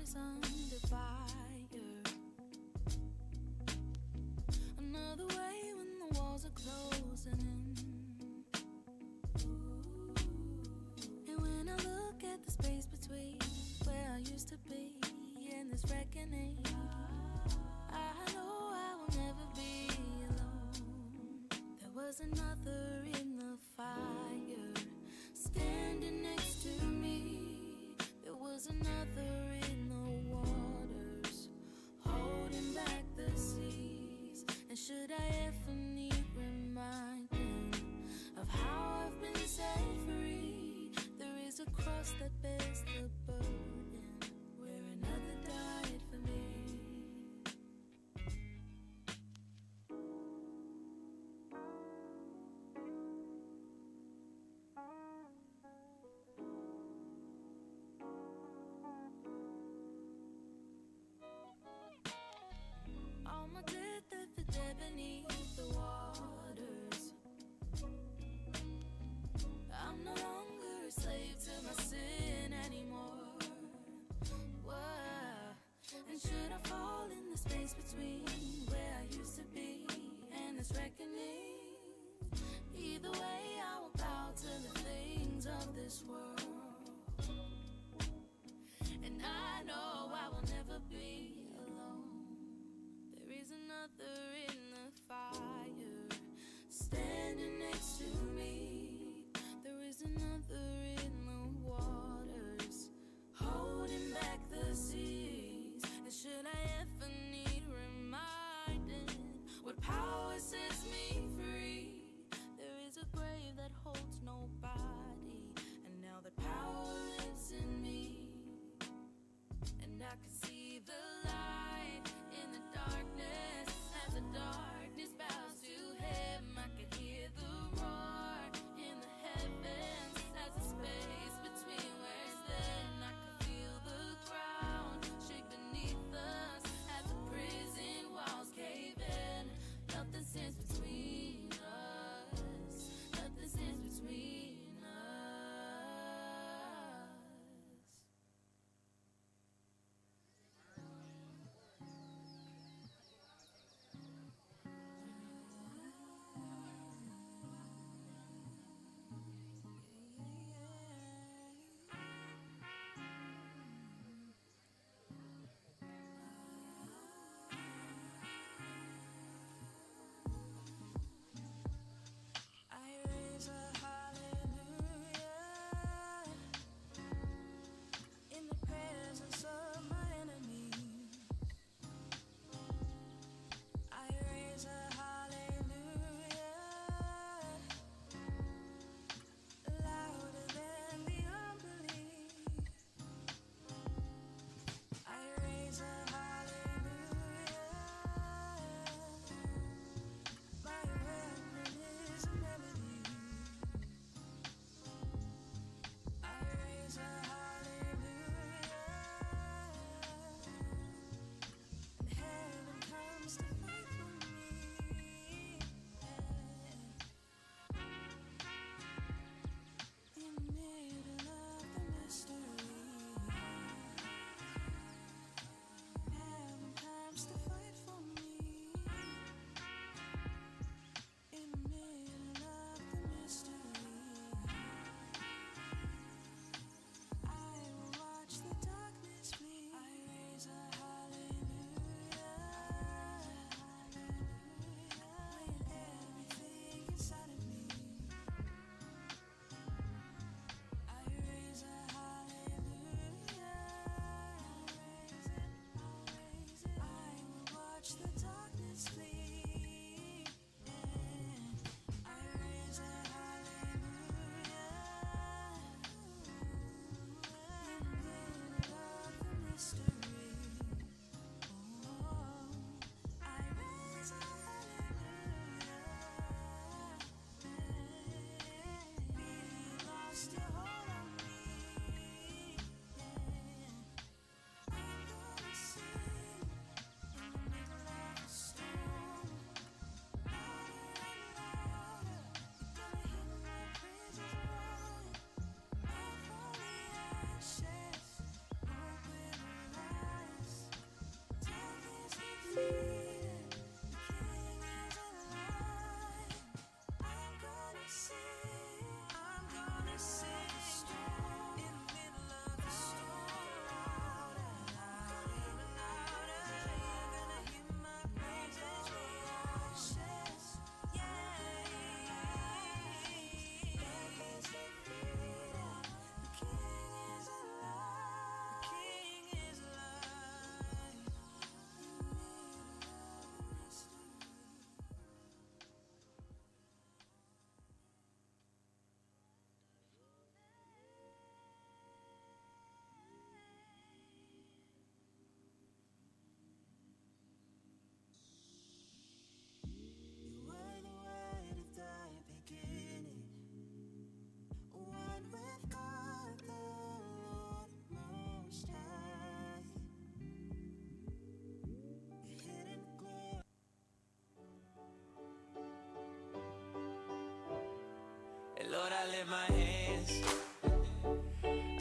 house under fire. Another way when the walls are closing in. And when I look at the space between where I used to be and this reckoning, I know I will never be alone. There was another in the fire standing next to me. There was another in the waters holding back the seas. And should I ever need reminding of how I've been set free, there is a cross that bears the burden where another died for me. All my dead left for dead beneath the waters. I'm no longer a slave to my sin anymore. Whoa. And should I fall in the space between where I used to be and this reckoning, either way I will bow to the things of this world. And I know I will never be alone. There is another in the fire standing next to me. There is another in the waters holding back the seas. And should I ever need reminding what power sets me free, there is a grave that holds nobody, and now Lord, I lift my hands.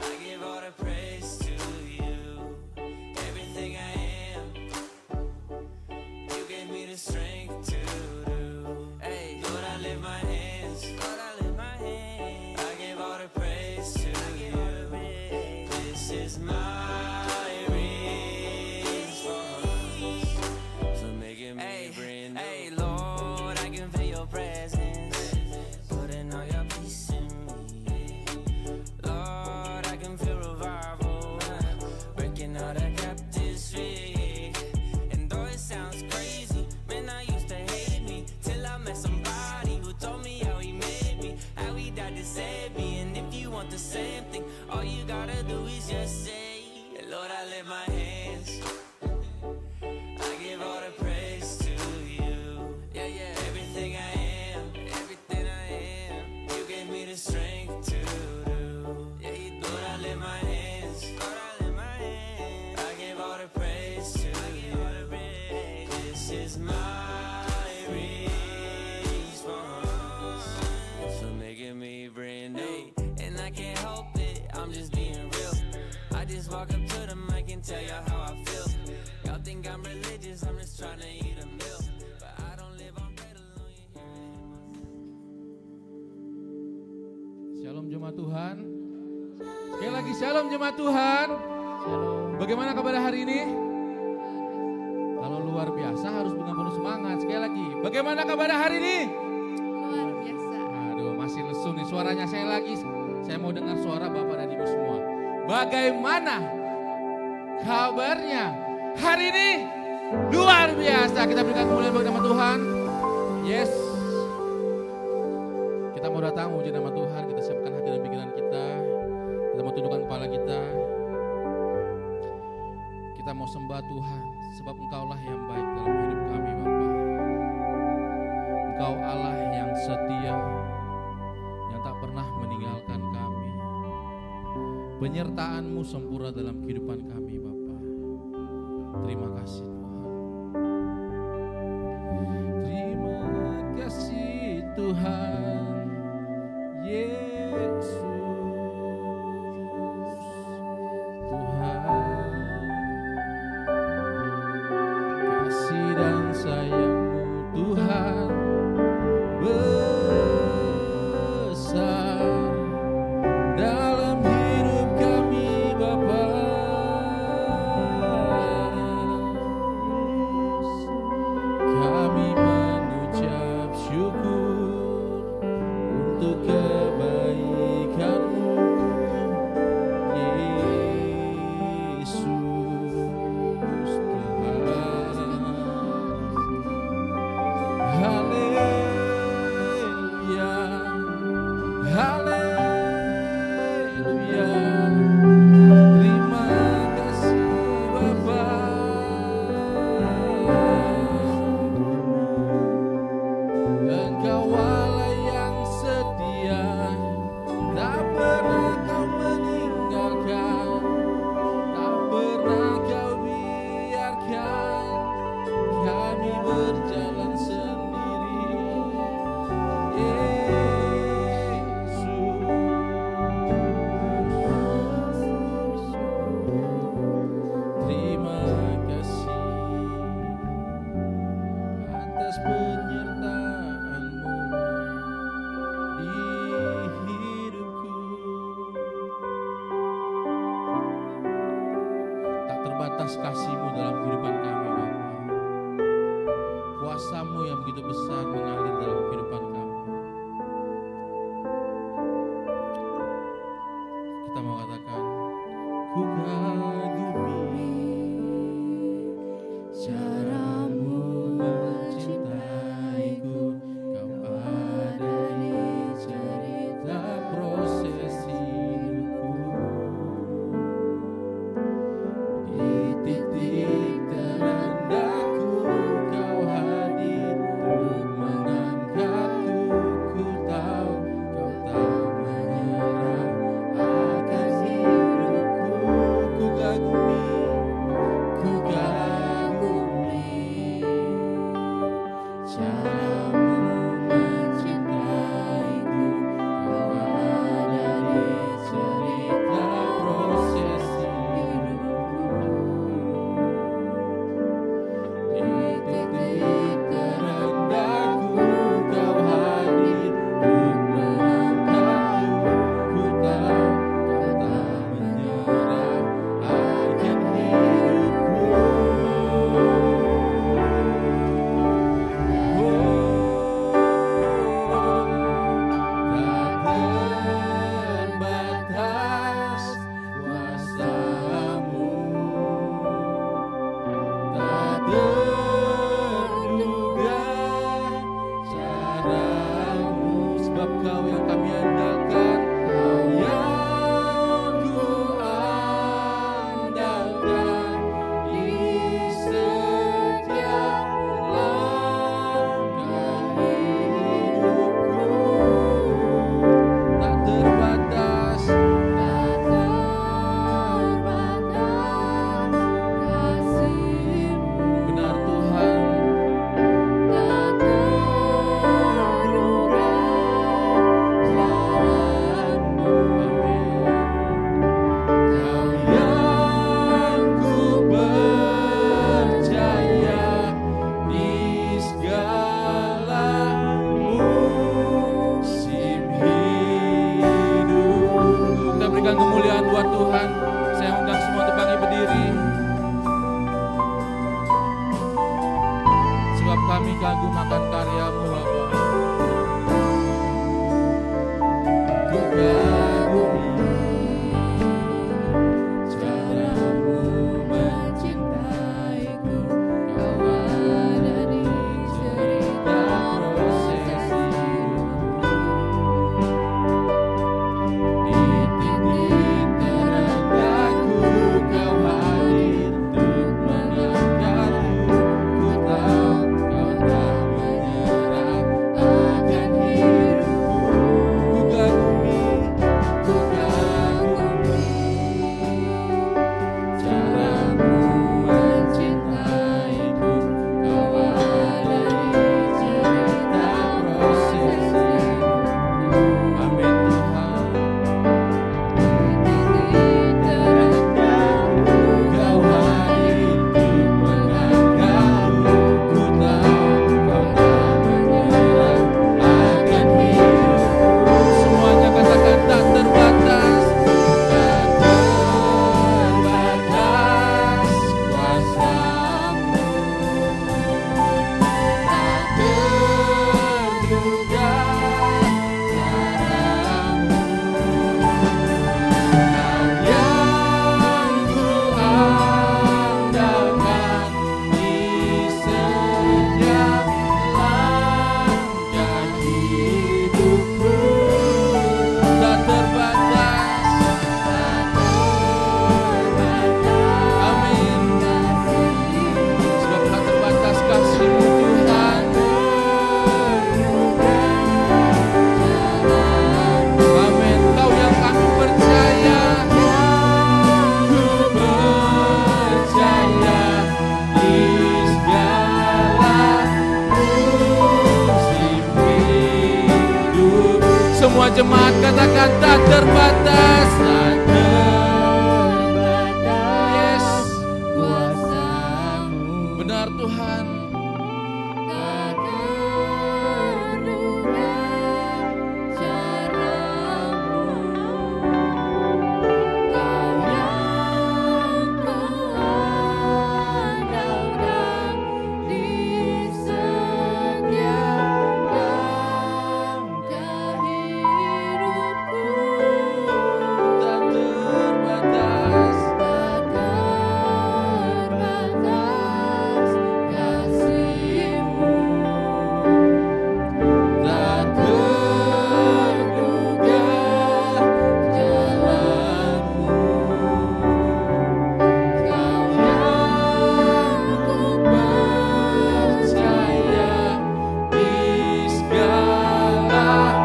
I give all the praise to you. Everything I am, you gave me the strength to do. Hey, Lord, I lift my hands. Lord, I lift my hands. I give all the praise to you. This is my response for making me brand new. Hey, Lord, I can feel your presence, putting all your peace in me. Lord, I can feel revival, breaking all the captives free. And though it sounds crazy, man, I used to hate me till I met somebody who told me how he made me, how he died to save me. And if you want the same thing, all you gotta do is just say, Lord, I lift my hands. I give all the praise to you. Yeah, yeah. Everything I am, everything I am, you gave me the strength to do. Yeah, you do. Lord, I lift my hands. Lord, I lift my hands. I give all the praise to you. This is my response for making me brand new. And I can't help it, I'm just being real. I just walk up to the mic and tell y'all how I feel. Y'all think I'm religious, I'm just trying to eat a meal. But I don't live on bread alone, you hear me? Shalom jemaat Tuhan. Sekali lagi shalom jemaat Tuhan. Shalom. Bagaimana kabar hari ini? Kalau luar biasa harus dengan penuh semangat. Sekali lagi, bagaimana kabar hari ini? Luar biasa. Aduh, masih lesu nih suaranya saya lagi. Saya mau dengar suara Bapak dan Ibu semua. Bagaimana kabarnya hari ini? Luar biasa. Kita berikan kemuliaan bagi nama Tuhan. Yes. Kita mau datang memuji nama Tuhan. Kita siapkan hati dan pikiran kita. Kita mau tundukkan kepala kita. Kita mau sembah Tuhan. Sebab Engkaulah yang baik dalam hidup kami, Bapa. Engkau Allah yang setia, yang tak pernah meninggalkan kami. Penyertaan-Mu sempurna dalam kehidupan kami, Bapa. Terima kasih Tuhan. Terima kasih Tuhan Yesus. Tuhan, kasih dan sayang-Mu Tuhan besar dalam hidup kami, Bapa. Kami mengucap syukur untuk kebaikan-Mu, Yesus Tuhan. Haleluya, haleluya. Terima kasih Bapa. Engkau Allah yang setia, tak pernah Kau meninggalkan, tak pernah Kau biarkan kami berjalan sendiri. Yesus, terima kasih atas penyertaan-Mu di hidupku. Tak terbatas kasih-Mu dalam kehidupan kami, Bapa. Kuasa-Mu yang begitu besar mengalir dalam kehidupan kami. Kita mau katakan, ku kagumi cara-Mu mencintaiku. Kau ada di cerita proses hidupku. Di titik terendahku Kau hadir untuk mengalir. Tuhan. Saya undang semua untuk bangkit berdiri. Sebab kami kagum akan karya-Mu Bapa. Ku kagumi cara-Mu mencintaiku. Kau ada di cerita proses hidupku. Di titik terendahku Kau hadir untuk mengangkatku. Ku tahu Kau tak menyerah akan hidupku. Ku kagumi cara-Mu mencintaiku. Kau ada di cerita proses hidupku. Amin Tuhan. Kau hadir untuk mengangkatku. Ku tahu Kau tak menyerah akan hidupku. Semuanya katakan tak terbatas. Tak terbatas kuasa-Mu. Tak terduga cara-Mu. Yang ku andalkan di setiap langkah hidupku. Tak terbatas, amin. Sebab tak terbatas kasih-Mu Tuhan. Amin. Kau yang kami percaya. Ku percaya di segala musim hidup. Semua jemaat katakan tak terbatas. Tak terbatas. Yes. Kuasa-Mu. Benar Tuhan. Tak terduga cara-Mu. Kau yang ku andalkan di setiap langkah hidupku. Tak terbatas. Tak terbatas kasih-Mu. Tak terduga jalan-Mu. Kau yang ku percaya di segala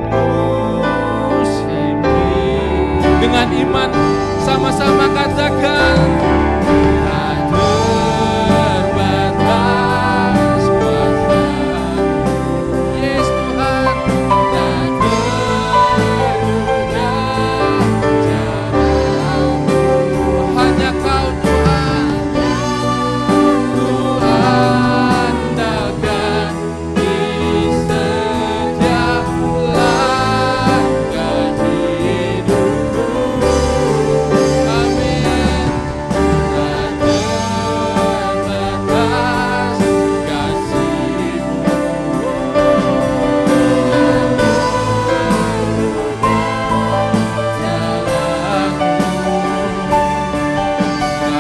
musim hidup. Dengan iman sama-sama katakan tak terbatas kuasa-Mu. Yes Tuhan. Tak terduga cara-Mu. Hanya Kau Tuhan. Ku andalkan di setiap langkah hidupku. Amin. Tak terbatas kasih-Mu.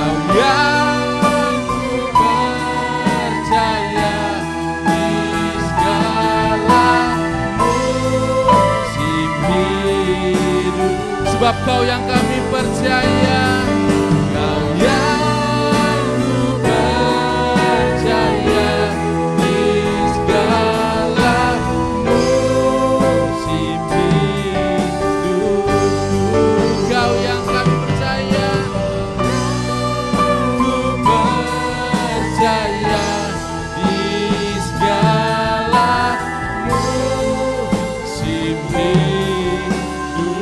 Kau yang ku percaya di segala musim hidup. Sebab Kau yang kami percaya. Kau yang ku percaya di segala musim hidup. Kau yang kami percaya. Ku percaya di segala musim hidupku.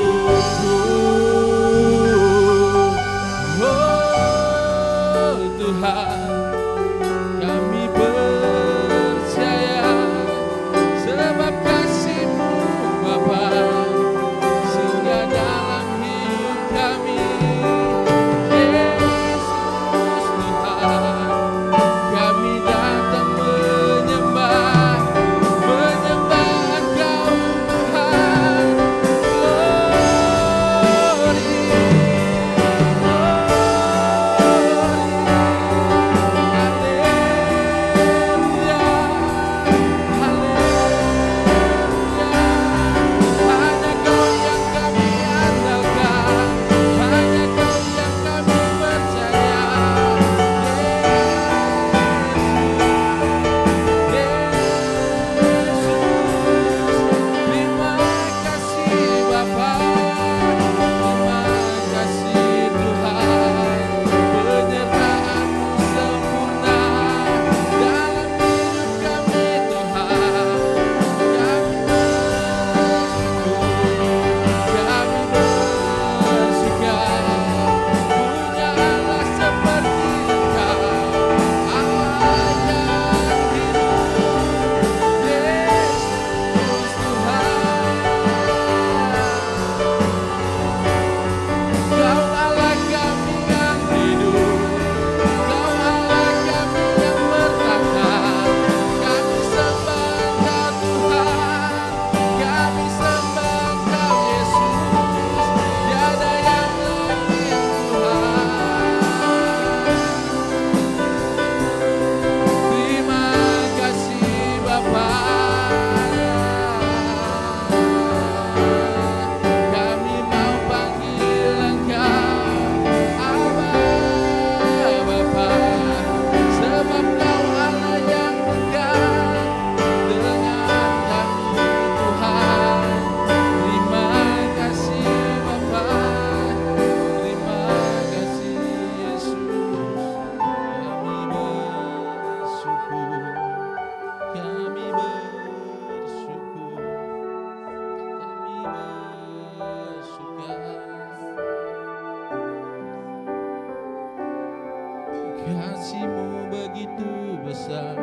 kasih-Mu begitu besar,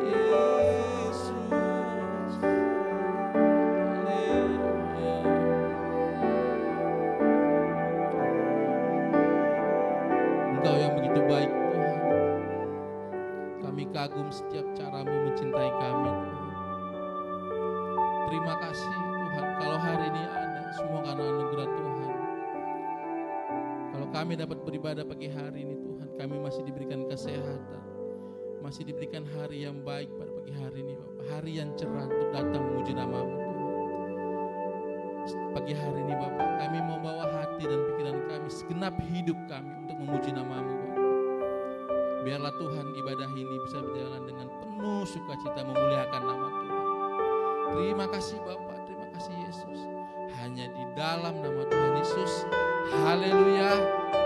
Yesus. Haleluya. Engkau yang begitu baik Tuhan. Kami kagum setiap cara-Mu mencintai kami Tuhan. Terima kasih Tuhan, kalau hari ini ada semua karena anugerah Tuhan. Kalau kami dapat beribadah pagi hari ini Tuhan, kami masih diberikan kesehatan, masih diberikan hari yang baik pada pagi hari ini Bapak. Hari yang cerah untuk datang memuji nama-Mu Tuhan. Pagi hari ini Bapak, kami mau bawa hati dan pikiran kami, segenap hidup kami untuk memuji nama-Mu Bapak. Biarlah Tuhan ibadah ini bisa berjalan dengan penuh sukacita memuliakan nama Tuhan. Terima kasih Bapak, terima kasih Yesus. Hanya di dalam nama Tuhan Yesus. Haleluya.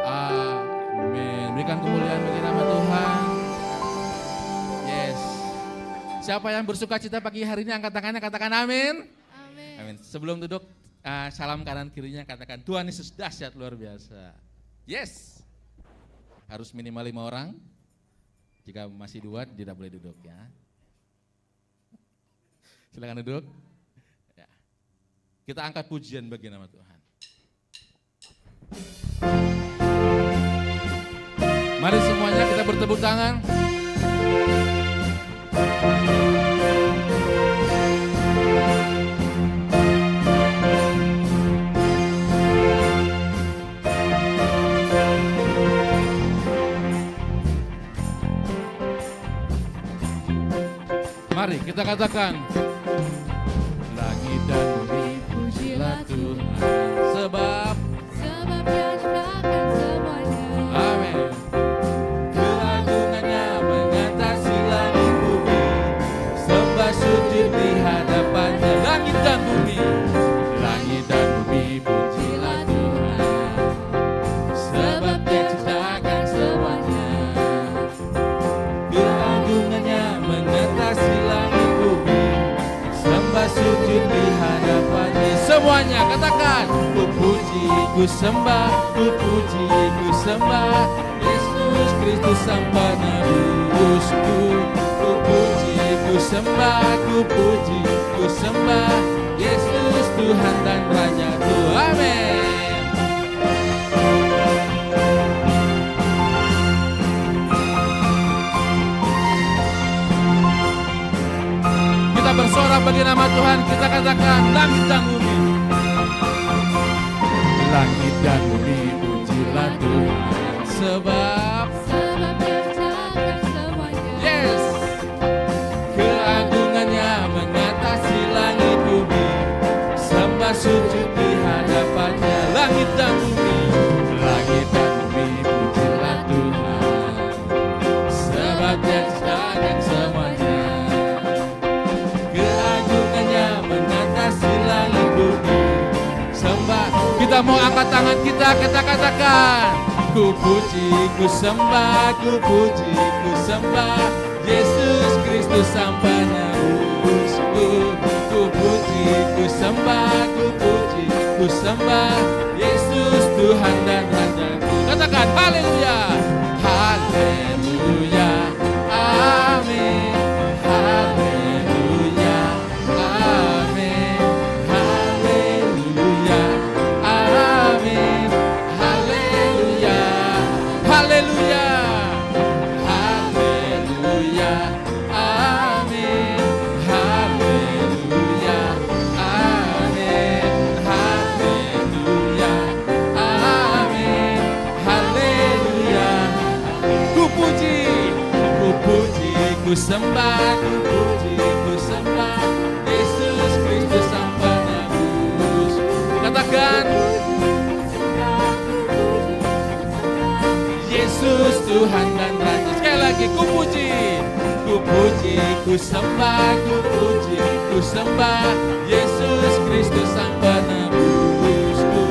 Amin. Berikan kemuliaan bagi nama Tuhan. Yes. Siapa yang bersukacita pagi hari ini angkat tangannya, katakan amin. Amin. Amin. Sebelum duduk, salam kanan kirinya, katakan Tuhan Yesus dahsyat luar biasa. Yes. Harus minimal 5 orang. Jika masih 2 tidak boleh duduk ya. Silakan duduk. Ya. Kita angkat pujian bagi nama Tuhan. Mari semuanya kita bertepuk tangan. Mari kita katakan, langit dan bumi pujilah Tuhan, sebab Dia ciptakan semuanya. amin. Keagungannya mengatasi langit bumi, sembah sujud di hadapannya. Langit dan bumi pujilah Tuhan, sebab Dia ciptakan semuanya. Keagungannya mengatasi langit bumi, sembah sujud di hadapannya. Semuanya katakan, ku puji, ku sembah, ku puji, ku sembah Yesus Kristus Sang Penebusku. Ku puji, ku sembah, ku puji, ku sembah Yesus Tuhan dan Rajaku. Amin. Kita bersorak bagi nama Tuhan, kita katakan langit dan bumi. Langit dan bumi pujilah Tuhan, sebab Dia ciptakan semuanya. yes, keagungannya mengatasi langit bumi, sembah sujud di hadapannya. Langit dan bumi pujilah Tuhan, sebab Dia ciptakan semuanya. Keagungannya mengatasi langit bumi, sembah. Kita mau angkat tangan kita katakan, ku puji, ku sembah, ku puji, ku sembah Yesus Kristus Sang Penebusku. Ku puji, ku sembah, ku puji, ku sembah Yesus Tuhan dan Rajaku. Katakan haleluya, haleluya, amin, haleluya, amin, haleluya, amin, haleluya, haleluya, haleluya, amin, haleluya, amin, haleluya, amin, haleluya. Ku puji, ku sembah, ku puji, ku sembah Yesus Kristus Sang Penebus. Katakan, Yesus Tuhan dan Raja. Sekali lagi, ku puji, ku sembah, ku puji, ku sembah Yesus Kristus Sang Penebusku.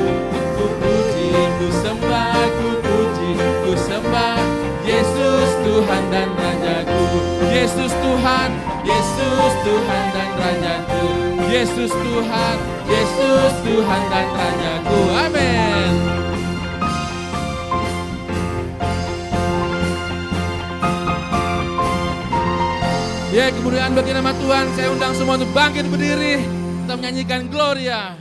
Ku puji, ku sembah, ku puji, ku sembah Yesus Tuhan dan Rajaku. Yesus Tuhan, Yesus Tuhan dan Rajaku. Yesus Tuhan, Yesus Tuhan dan Rajaku. Amin. Ya, kemuliaan bagi nama Tuhan. Saya undang semua untuk bangkit berdiri. Kita menyanyikan Gloria.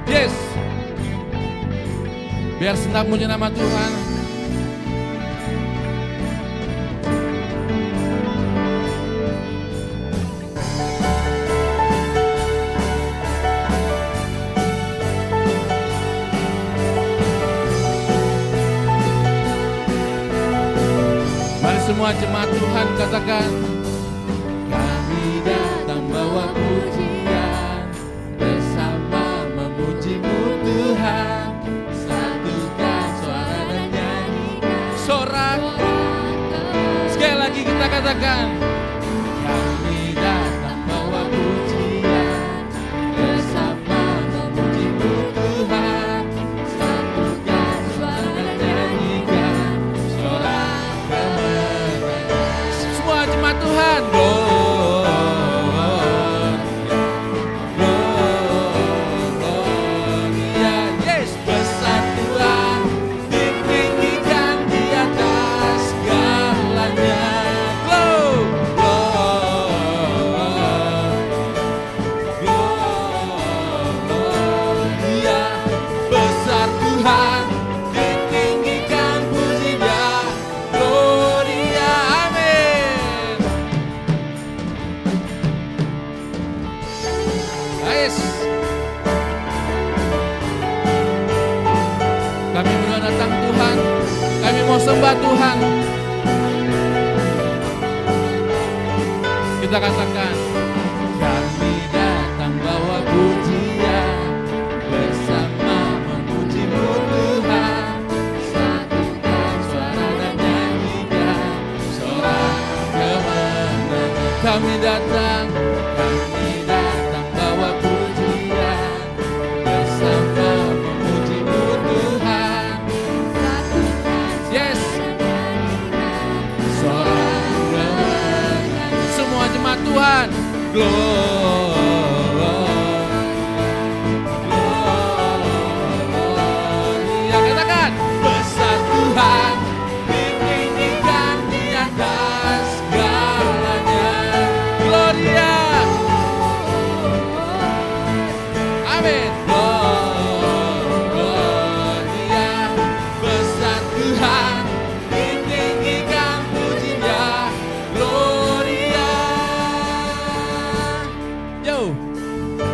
Yes. Biar senang puji nama Tuhan. Semua jemaat Tuhan katakan, kami datang bawa pujian, bersama memuji-Mu Tuhan, satukan suara dan nyanyikan sorak. Sekali lagi kita katakan, kami datang bawa pujian, bersama memuji-Mu Tuhan, satukan suara dan nyanyikan sorak. Jemaat Tuhan, Gloria, yes, besar Tuhan, ditinggikan di atas segalanya. Gloria, besar Tuhan, ditinggikan puji-Nya. Gloria, amin. Yes. Kami mau datang Tuhan, kami mau sembah Tuhan. Kita katakan, kami datang bawa pujian, bersama memuji-Mu Tuhan, satukan suara dan nyanyikan sorak kemenangan. Kami datang bawa pujian, bersama memuji-Mu Tuhan, yes, sorak kemenangan. Semua jemaat Tuhan, Gloria, katakan, besar Tuhan, ditinggikan di atas segalanya. Gloria, amin. Gloria, besar Tuhan, ditinggikan puji-Nya. Gloria, yo,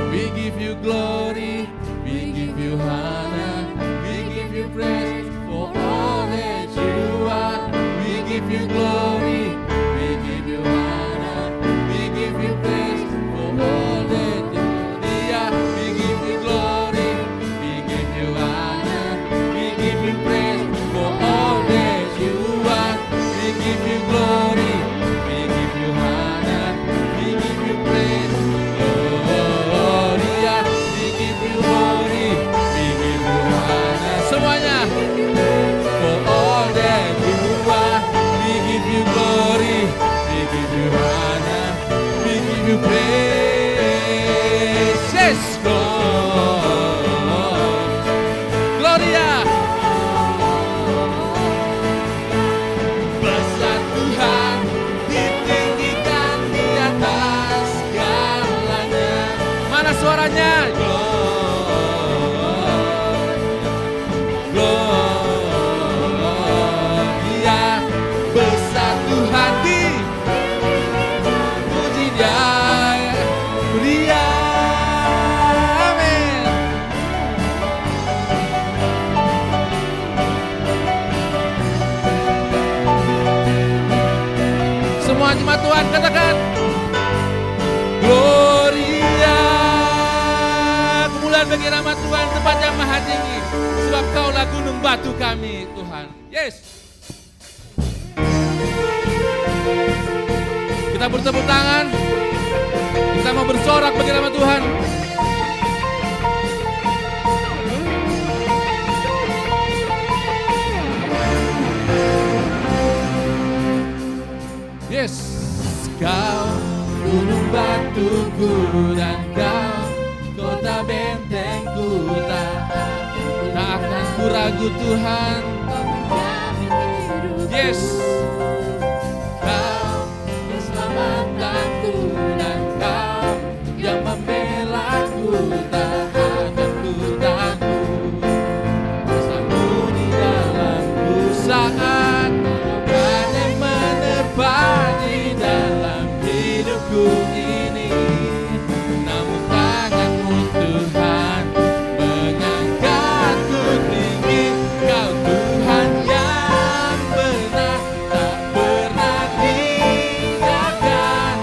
we give You glory, we give You honor, we give You praise for all that You are. We give You glory, we give You honor, we give You praise for all that You are. We give You glory, we give You honor, we give You praise for all that You are. We give You glory, we give You honor, we give You praise. Gloria, we give You glory, we give You honor. Semuanya. For all that You are, we give You glory, we give You honor, we give You praise. Yes, Gloria. Besar Tuhan, ditinggikan di atas segalanya. Mana suaranya? Gloria, besar Tuhan, dipuji-Nya. Gloria, amin. Semua jemaat Tuhan katakan, Gloria. Kemuliaan bagi nama Tuhan, tempat yang maha tinggi, sebab Kaulah gunung batu kami, Tuhan. Yes. Kita bertepuk tangan. Kita mau bersorak bagi nama Tuhan. Yes. Kau gunung batuku dan Kau kota bentengku, tak akan ku ragu Tuhan. Yes. Kau keselamatanku dan Kau yang membelaku, tak akan ku takut. Bersamamu di dalamku saat badai menerpa di dalam hidupku ini. Namun tanganmu Tuhan mengangkatku tinggi. Kau Tuhan yang benar, tak pernah tinggalkan.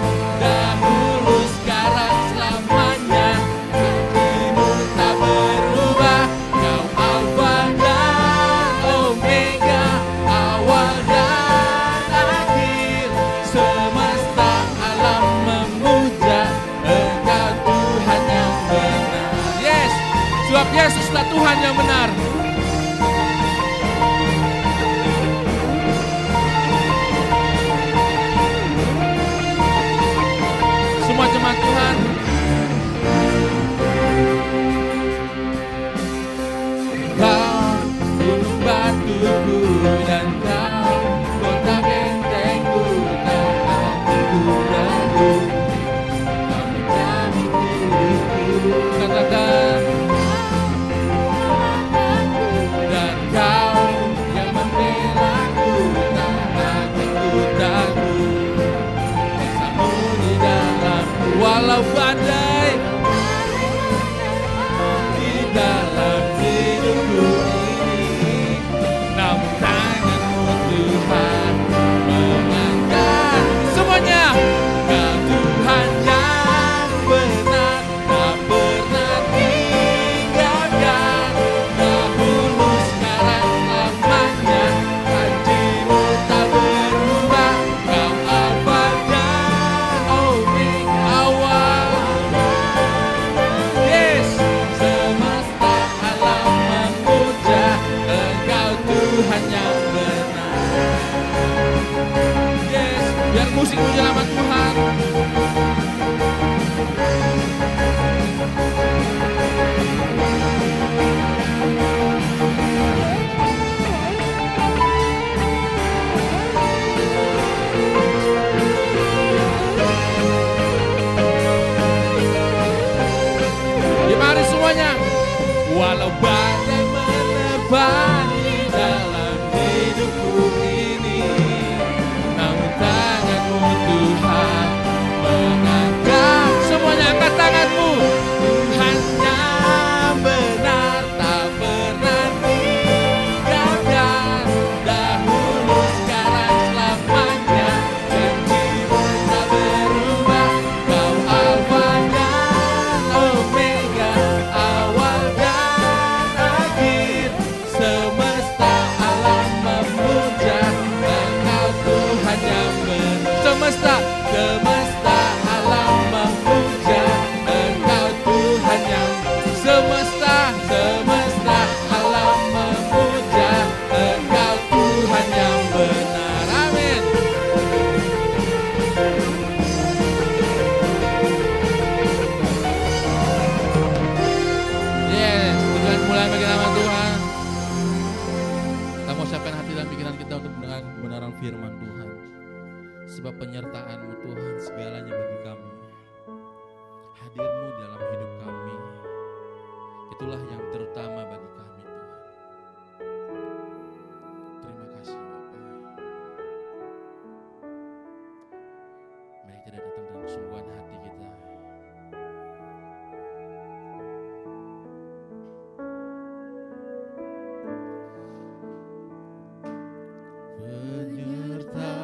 Dahulu sekarang selamanya, janjimu tak berubah. Kau Alfa dan Omega, awal dan akhir. Semesta alam memuja Engkau Tuhan yang benar. Yes, sebab Yesuslah Tuhan yang benar. Semua jemaat Tuhan, Kau gunung batuku dan Kau kota bentengku, tak akan ku ragu. Kau menjamin hidupku, katakan, dan Kau yang membelaku, tak akan ku takut. Bersamamu di dalamku, walau badai di dalam hidupku ini. Namun tanganmu Tuhan mengangkat semuanya. Kau Tuhan yang benar, tak pernah tinggalkan. Dahulu sekarang selamanya, janjimu tak berubah. Kau Alfa dan Omega, awal. Yes, semesta alam memuja Engkau Tuhan yang benar. Yes, biar musik puja nama Tuhan. Ya, mari semuanya. Walau badai menerpa di dalam hidupku ini, namun tanganmu Tuhan mengangkat. Semuanya angkat tanganmu. Tuhan yang benar, tak pernah tinggalkan. Dahulu sekarang selamanya, janjimu tak berubah. Kau Alfa dan Omega, awal dan akhir. Semesta alam memuja Engkau Tuhan yang benar. Semesta alam memuja Engkau Tuhan yang semesta alam memuja Engkau Tuhan yang benar. Amin. Yes, Tuhan mulai bagi nama Tuhan. Kita mau siapkan hati dan pikiran kita untuk mendengar kebenaran firman Tuhan. Sebab penyertaan-Mu Tuhan segalanya bagi kami. Hadir-Mu dalam hidup kami, itulah yang terutama bagi kami Tuhan. Terima kasih Bapa. Mari kita datang dengan kesungguhan hati kita. Penyertaan-Mu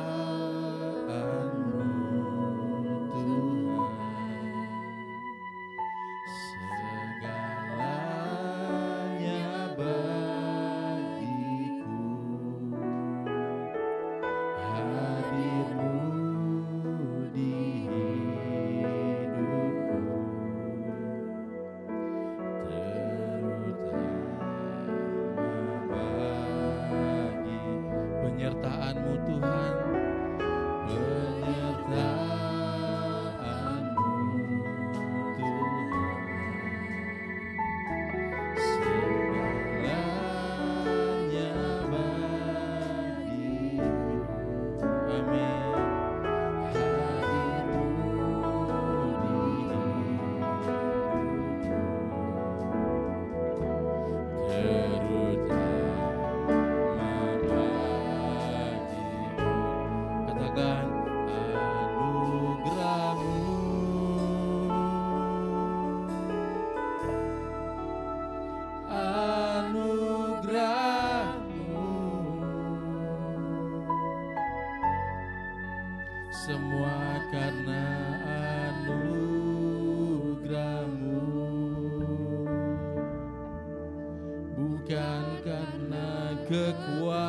kekuatanku,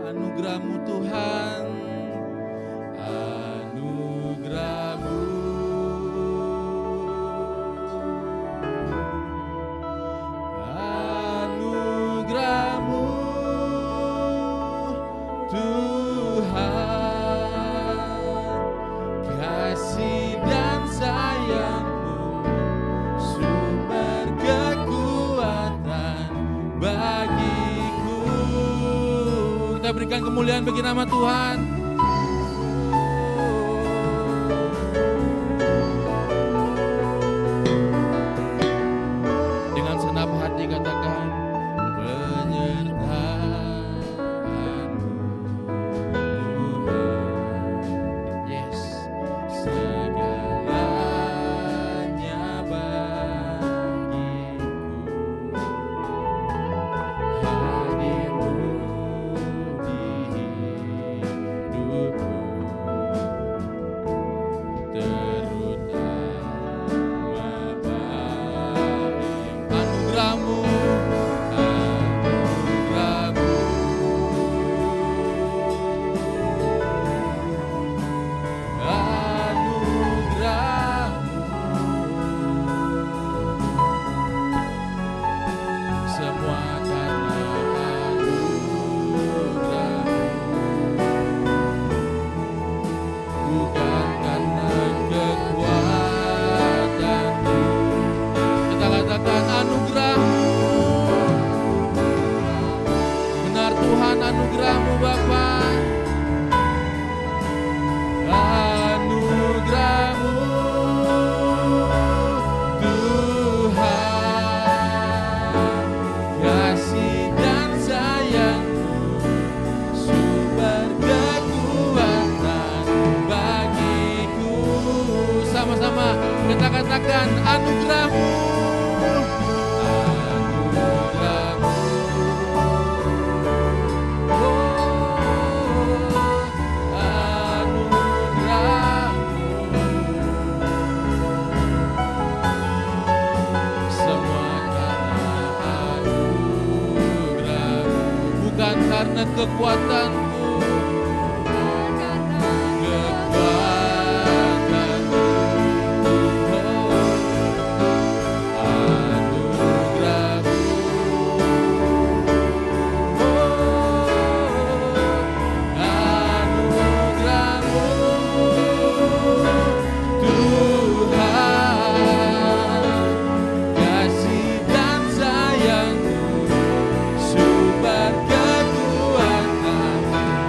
anugerah-Mu Tuhan, anugerah-Mu, anugerah-Mu Tuhan, kasih dan sayang-Mu, sumber kekuatan bagiku. Kita berikan kemuliaan bagi nama Tuhan. Dengan senap hati katakan, penyertaan-Mu Tuhan. Yes, segalanya bagiku. Hadir-Mu di hidupku, terutama baik. Anugerah-Mu, anugerah-Mu, anugerah-Mu, semua karena anugerah-Mu, bukan karena kekuatanku. Kita katakan anugerah-Mu, benar Tuhan, anugerah-Mu Bapa, anugerah-Mu Tuhan, kasih dan sayang-Mu, sumber kekuatan bagiku. Sama-sama kita katakan anugerah-Mu, anugerah-Mu, anugerah-Mu, semua karena anugerah-Mu, bukan karena kekuatan-Mu, kekuatan-Mu, anugerah-Mu, anugerah-Mu Tuhan, kasih dan sayang-Mu, sumber kekuatan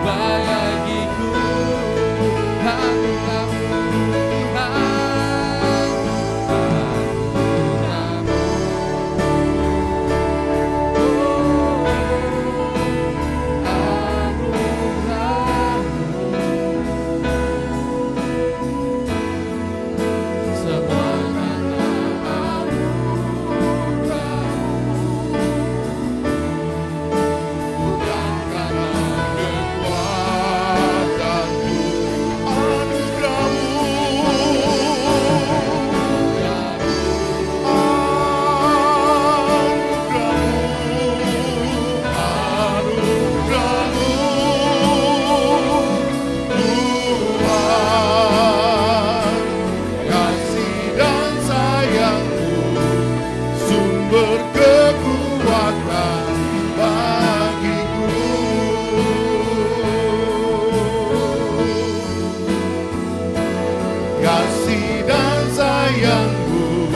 bagiku. Anugerah-Mu, semua karena bukan karena kekuatanku. Kasih dan sayang-Mu, sumber kekuatan bagiku. Kasih dan sayang-Mu,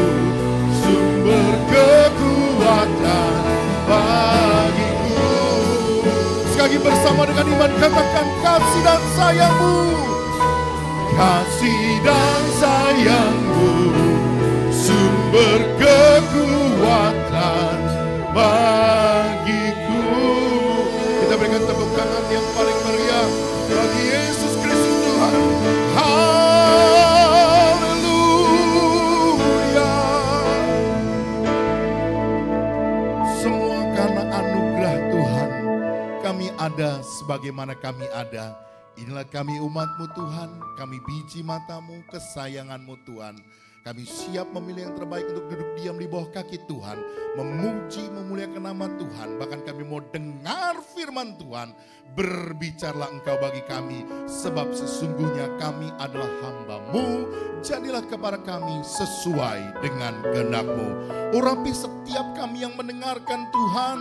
sumber kekuatan bagiku. Sekali bersama dengan iman katakan kasih dan sayang-Mu, kasih dan sayang-Mu, sumber kekuatan bagiku. Kita berikan tepuk tangan yang paling meriah bagi Yesus Kristus Tuhan. Haleluya. Semua karena anugerah Tuhan kami ada sebagaimana kami ada. Inilah kami umat-Mu Tuhan, kami biji mata-Mu, kesayangan-Mu Tuhan. Kami siap memilih yang terbaik untuk duduk diam di bawah kaki Tuhan. Memuji, memuliakan nama Tuhan. Bahkan kami mau dengar firman Tuhan. Berbicaralah Engkau bagi kami. Sebab sesungguhnya kami adalah hamba-Mu. Jadilah kepada kami sesuai dengan kehendak-Mu. Urapi setiap kami yang mendengarkan Tuhan.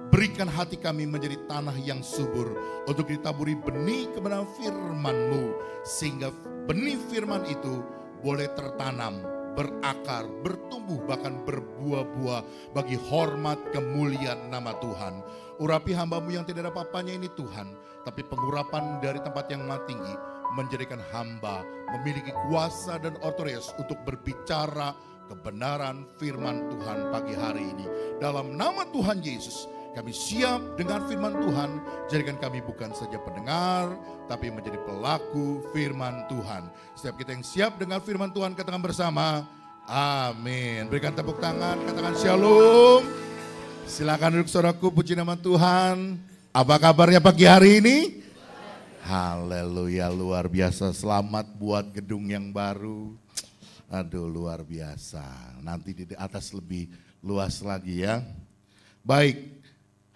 Berikan hati kami menjadi tanah yang subur. Untuk ditaburi benih kebenaran firman-Mu. Sehingga benih firman itu boleh tertanam, berakar, bertumbuh, bahkan berbuah-buah bagi hormat kemuliaan nama Tuhan. Urapi hamba-Mu yang tidak ada apa-apanya ini Tuhan, tapi pengurapan dari tempat yang maha tinggi menjadikan hamba memiliki kuasa dan otoritas untuk berbicara kebenaran firman Tuhan pagi hari ini. Dalam nama Tuhan Yesus, kami siap dengan firman Tuhan. Jadikan kami bukan saja pendengar, tapi menjadi pelaku firman Tuhan. Setiap kita yang siap dengan firman Tuhan, katakan bersama, amin. Berikan tepuk tangan, katakan shalom. Silakan duduk saudaraku, puji nama Tuhan. Apa kabarnya pagi hari ini? Haleluya, luar biasa. Selamat buat gedung yang baru. Aduh, luar biasa. Nanti di atas lebih luas lagi ya. Baik.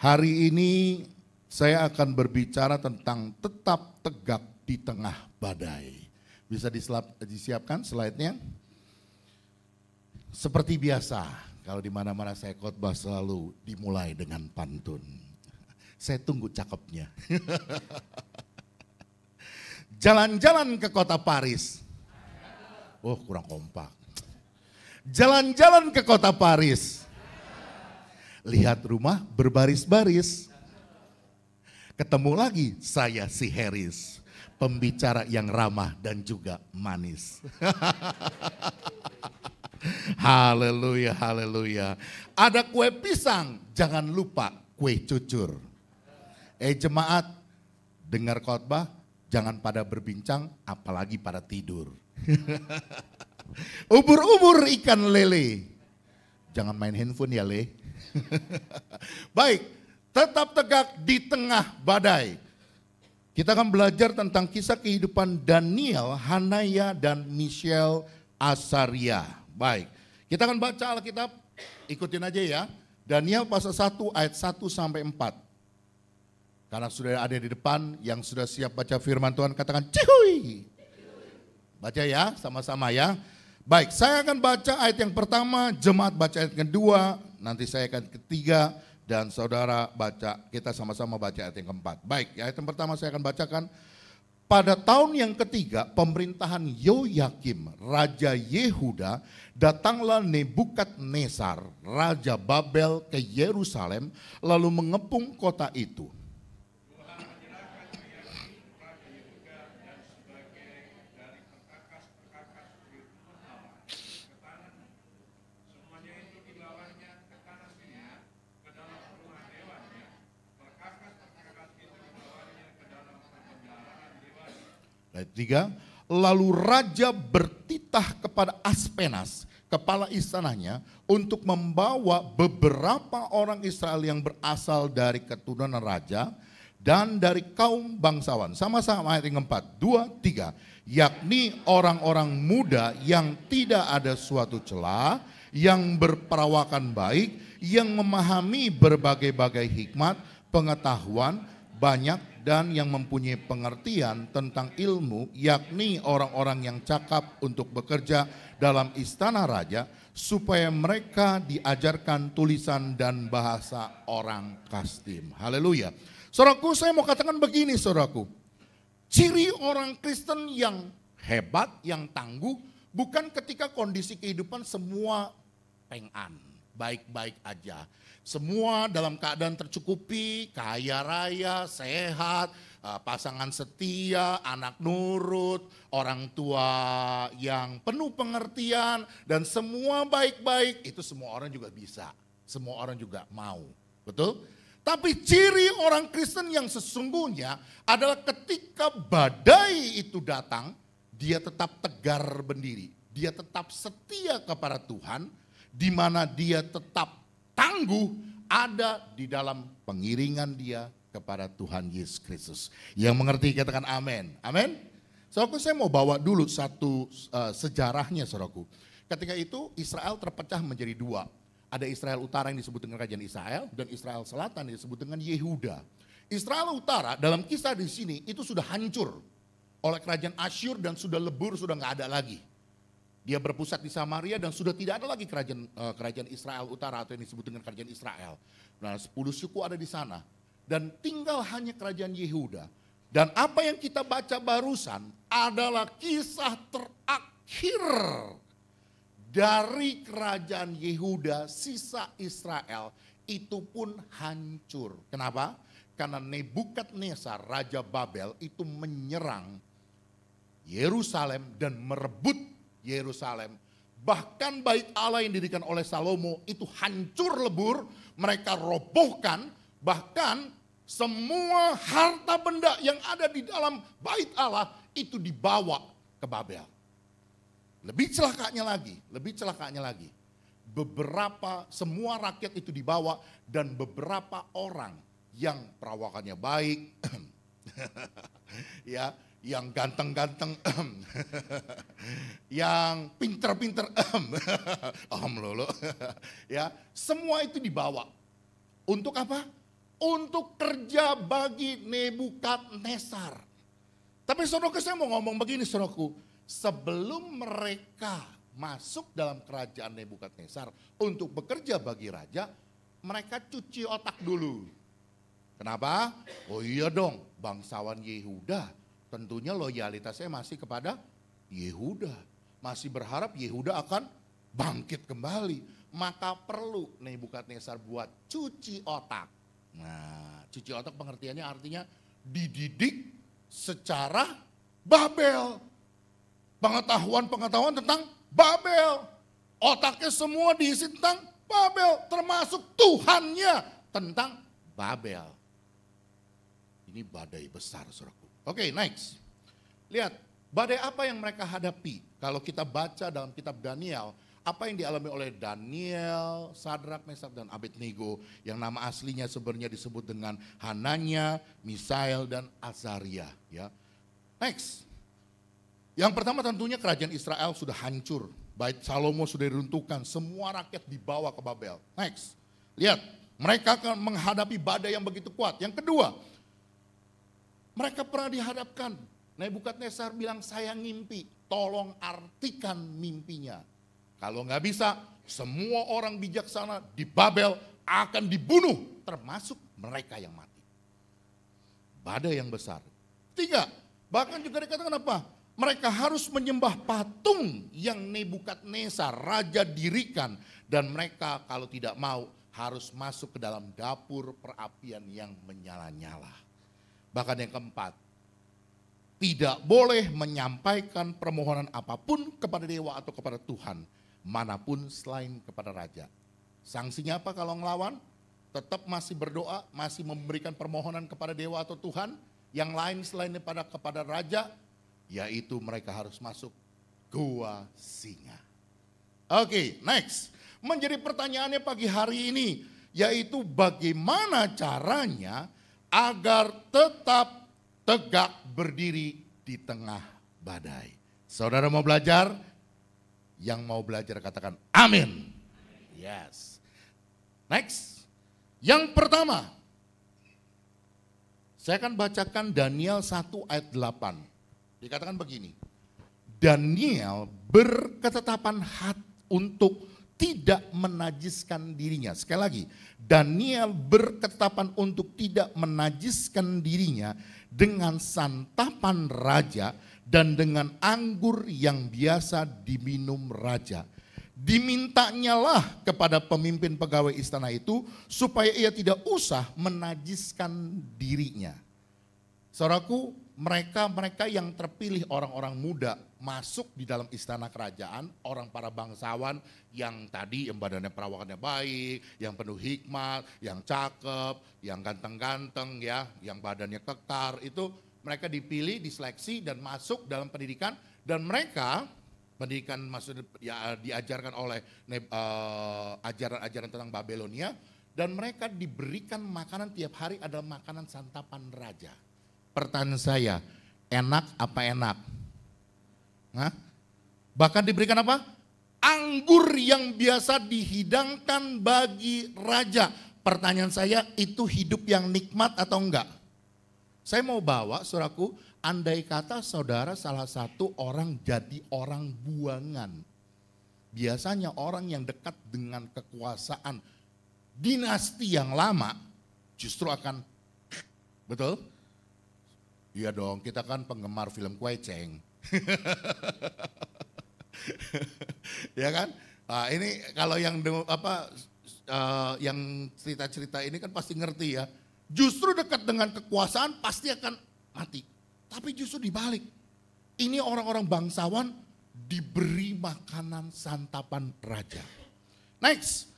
Hari ini saya akan berbicara tentang tetap tegak di tengah badai. Bisa disiapkan slide-nya? Seperti biasa, kalau di mana-mana saya khotbah selalu dimulai dengan pantun. Saya tunggu cakepnya. Jalan-jalan ke kota Paris. Oh, kurang kompak. Jalan-jalan ke kota Paris. Lihat rumah berbaris-baris. Ketemu lagi saya si Harris. Pembicara yang ramah dan juga manis. Haleluya, haleluya. Ada kue pisang, jangan lupa kue cucur. Jemaat, dengar khotbah, jangan pada berbincang, apalagi pada tidur. Ubur-ubur ikan lele. Jangan main handphone ya Le. Baik, tetap tegak di tengah badai. Kita akan belajar tentang kisah kehidupan Daniel, Hanaya, dan Mishael Azaria. Baik, kita akan baca Alkitab, ikutin aja ya. Daniel pasal 1 ayat 1 sampai 4. Karena sudah ada di depan yang sudah siap baca firman Tuhan, katakan cihuy. Baca ya, sama-sama ya. Baik, saya akan baca ayat yang pertama, jemaat baca ayat kedua, nanti saya akan ketiga, dan saudara baca, kita sama-sama baca ayat yang keempat. Baik, ayat yang pertama saya akan bacakan. Pada tahun yang ketiga pemerintahan Yoyakim, Raja Yehuda, datanglah Nebukadnezar, Raja Babel ke Yerusalem, lalu mengepung kota itu. Ayat 3, lalu raja bertitah kepada Aspenas, kepala istananya, untuk membawa beberapa orang Israel yang berasal dari keturunan raja dan dari kaum bangsawan. Sama-sama ayat yang keempat, 2, 3, yakni orang-orang muda yang tidak ada suatu celah, yang berperawakan baik, yang memahami berbagai-bagai hikmat, pengetahuan banyak, dan yang mempunyai pengertian tentang ilmu, yakni orang-orang yang cakap untuk bekerja dalam istana raja, supaya mereka diajarkan tulisan dan bahasa orang Kasdim. Haleluya. Saudaraku, saya mau katakan begini saudaraku. Ciri orang Kristen yang hebat, yang tangguh, bukan ketika kondisi kehidupan semua pengan, baik-baik aja. Semua dalam keadaan tercukupi, kaya raya, sehat, pasangan setia, anak nurut, orang tua yang penuh pengertian, dan semua baik-baik, itu semua orang juga bisa. Semua orang juga mau, betul? Tapi ciri orang Kristen yang sesungguhnya adalah ketika badai itu datang, dia tetap tegar berdiri. Dia tetap setia kepada Tuhan, di mana dia tetap tangguh ada di dalam pengiringan dia kepada Tuhan Yesus Kristus. Yang mengerti katakan amin. Amin. Saudaraku, saya mau bawa dulu satu sejarahnya saudaraku. ketika itu Israel terpecah menjadi dua. Ada Israel Utara yang disebut dengan kerajaan Israel dan Israel Selatan yang disebut dengan Yehuda. Israel Utara dalam kisah di sini itu sudah hancur oleh kerajaan Asyur dan sudah lebur, sudah nggak ada lagi. Dia berpusat di Samaria dan sudah tidak ada lagi kerajaan Israel Utara atau yang disebut dengan kerajaan Israel. Nah, 10 suku ada di sana dan tinggal hanya kerajaan Yehuda. Dan apa yang kita baca barusan adalah kisah terakhir dari kerajaan Yehuda, sisa Israel itu pun hancur. Kenapa? Karena Nebukadnezar, Raja Babel itu menyerang Yerusalem dan merebut Yerusalem. Bahkan bait Allah yang didirikan oleh Salomo itu hancur lebur, mereka robohkan, bahkan semua harta benda yang ada di dalam bait Allah itu dibawa ke Babel. Lebih celakanya lagi, semua rakyat itu dibawa dan beberapa orang yang perawakannya baik, ya, yang ganteng-ganteng, yang pinter-pinter, ya, semua itu dibawa. Untuk apa? Untuk kerja bagi Nebukadnezar. Tapi saudaraku, saya mau ngomong begini saudaraku, sebelum mereka masuk dalam kerajaan Nebukadnezar untuk bekerja bagi raja, mereka cuci otak dulu. Kenapa? Oh iya dong, bangsawan Yehuda. Tentunya loyalitasnya masih kepada Yehuda. Masih berharap Yehuda akan bangkit kembali. Maka perlu Nebukadnezar buat cuci otak. Nah, cuci otak pengertiannya artinya dididik secara Babel. Pengetahuan tentang Babel. Otaknya semua diisi tentang Babel. Termasuk Tuhannya tentang Babel. Ini badai besar, saudaraku. Oke, next. Lihat, badai apa yang mereka hadapi? Kalau kita baca dalam kitab Daniel, apa yang dialami oleh Daniel, Sadrak, Mesak, dan Abednego, yang nama aslinya sebenarnya disebut dengan Hananya, Misael, dan Azaria. Ya. Next. Yang pertama tentunya kerajaan Israel sudah hancur. Bait Salomo sudah diruntuhkan, semua rakyat dibawa ke Babel. Next. Lihat, mereka akan menghadapi badai yang begitu kuat. Yang kedua, mereka pernah dihadapkan. Nebukadnezar bilang, saya ngimpi, tolong artikan mimpinya. Kalau nggak bisa, semua orang bijaksana di Babel akan dibunuh, termasuk mereka yang mati. Badai yang besar. 3, bahkan juga dikatakan apa? Mereka harus menyembah patung yang Nebukadnezar, raja dirikan. Dan mereka kalau tidak mau harus masuk ke dalam dapur perapian yang menyala-nyala. Bahkan yang keempat, tidak boleh menyampaikan permohonan apapun kepada dewa atau kepada Tuhan, manapun selain kepada raja. Sanksinya apa kalau ngelawan? Tetap masih berdoa, masih memberikan permohonan kepada dewa atau Tuhan, yang lain selain kepada raja, yaitu mereka harus masuk gua singa. Oke, next. Menjadi pertanyaannya pagi hari ini, yaitu bagaimana caranya agar tetap tegak berdiri di tengah badai. Saudara mau belajar? Yang mau belajar katakan amin. Yes. Next. Yang pertama, saya akan bacakan Daniel 1 ayat 8. Dikatakan begini. Daniel berketetapan hati untuk tidak menajiskan dirinya. Sekali lagi, Daniel berketetapan untuk tidak menajiskan dirinya dengan santapan raja dan dengan anggur yang biasa diminum raja. Dimintanyalah kepada pemimpin pegawai istana itu supaya ia tidak usah menajiskan dirinya. Saudaraku, mereka yang terpilih orang-orang muda masuk di dalam istana kerajaan, orang para bangsawan yang tadi yang badannya perawakannya baik, yang penuh hikmat, yang cakep, yang ganteng-ganteng ya, yang badannya kekar, itu mereka dipilih, diseleksi dan masuk dalam pendidikan, dan mereka pendidikan maksudnya ya, diajarkan oleh ajaran-ajaran tentang Babelonia, dan mereka diberikan makanan tiap hari adalah makanan santapan raja. Pertanyaan saya, enak apa enak? Hah? Bahkan diberikan apa? anggur yang biasa dihidangkan bagi raja. Pertanyaan saya, itu hidup yang nikmat atau enggak? Saya mau bawa, saudaraku, andai kata saudara salah satu orang jadi orang buangan. Biasanya orang yang dekat dengan kekuasaan dinasti yang lama justru akan, betul? Iya dong, kita kan penggemar film Kueceng. Ya kan? Nah, ini kalau yang cerita-cerita ini kan pasti ngerti ya. Justru dekat dengan kekuasaan pasti akan mati. Tapi justru dibalik. Ini orang-orang bangsawan diberi makanan santapan raja. Next.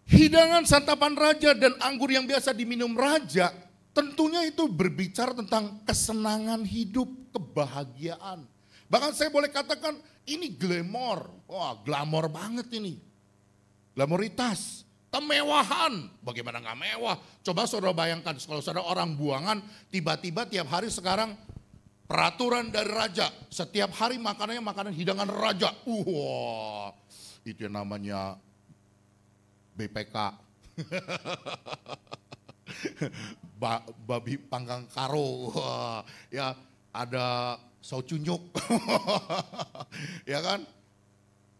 Hidangan santapan raja dan anggur yang biasa diminum raja, tentunya itu berbicara tentang kesenangan hidup, kebahagiaan. Bahkan saya boleh katakan ini glamor. Wah, glamor banget ini. Glamoritas, kemewahan. Bagaimana gak mewah? Coba saudara bayangkan kalau saudara orang buangan, tiba-tiba tiap hari sekarang peraturan dari raja. Setiap hari makanannya makanan hidangan raja. Wah, itu yang namanya BPK. Babi panggang karo. Wah, ya ada saucunyuk. Ya kan?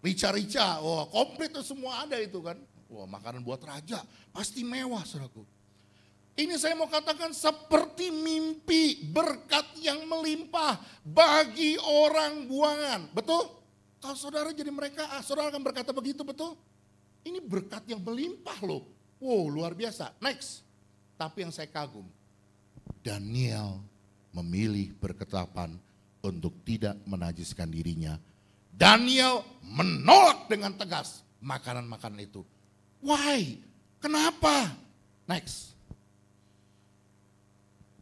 Rica-rica. Wah, komplit itu semua ada itu kan. Wah, makanan buat raja pasti mewah, saudaraku. Ini saya mau katakan seperti mimpi berkat yang melimpah bagi orang buangan. Betul? Kalau saudara jadi mereka, saudara akan berkata begitu, betul? Ini berkat yang melimpah loh. Wow, luar biasa. Next. Tapi yang saya kagum, Daniel memilih berketapan untuk tidak menajiskan dirinya. Daniel menolak dengan tegas makanan-makanan itu. Why? Kenapa? Next.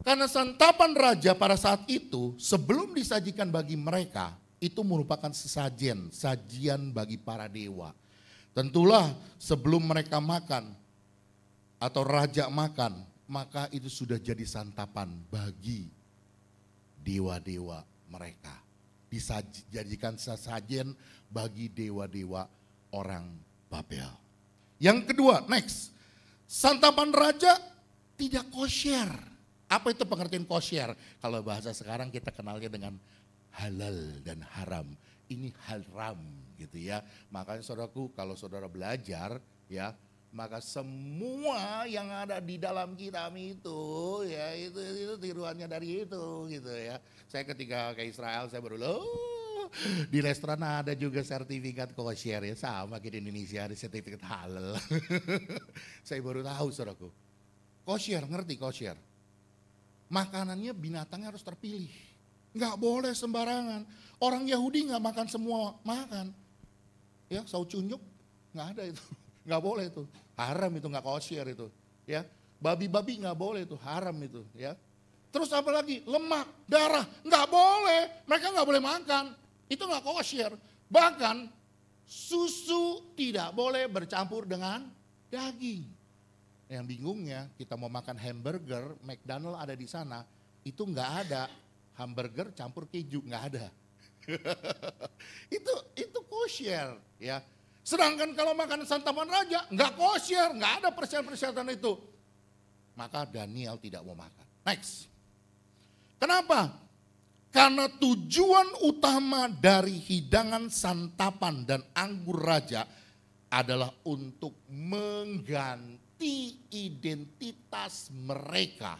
Karena santapan raja pada saat itu sebelum disajikan bagi mereka, itu merupakan sesajen, sajian bagi para dewa. Tentulah sebelum mereka makan atau raja makan, maka itu sudah jadi santapan bagi dewa-dewa mereka. Dijadikan sesajen bagi dewa-dewa orang Babel. Yang kedua, next. Santapan raja tidak kosher. Apa itu pengertian kosher? Kalau bahasa sekarang kita kenalnya dengan halal dan haram. Ini haram gitu ya. Makanya saudaraku, kalau saudara belajar ya, maka semua yang ada di dalam kitab itu ya itu tiruannya dari itu gitu ya. Saya ketika ke Israel saya baru di restoran ada juga sertifikat kosher ya, sama kayak di Indonesia ada sertifikat halal. Saya baru tahu, saudaraku. Kosher, ngerti kosher? Makanannya binatangnya harus terpilih. Nggak boleh sembarangan. Orang Yahudi nggak makan semua makan. Ya, saucunyuk nggak ada itu. Nggak boleh itu. Haram itu, nggak kosher itu. Ya, babi-babi nggak boleh itu, haram itu. Ya. Terus apa lagi? Lemak, darah, nggak boleh. Mereka nggak boleh makan. Itu nggak kosher. Bahkan susu tidak boleh bercampur dengan daging. Yang bingungnya kita mau makan hamburger, McDonald ada di sana, itu nggak ada hamburger campur keju, nggak ada. itu kosher ya. Sedangkan kalau makan santapan raja nggak kosher, nggak ada persyaratan itu. Maka Daniel tidak mau makan. Next. Kenapa? Karena tujuan utama dari hidangan santapan dan anggur raja adalah untuk mengganti identitas mereka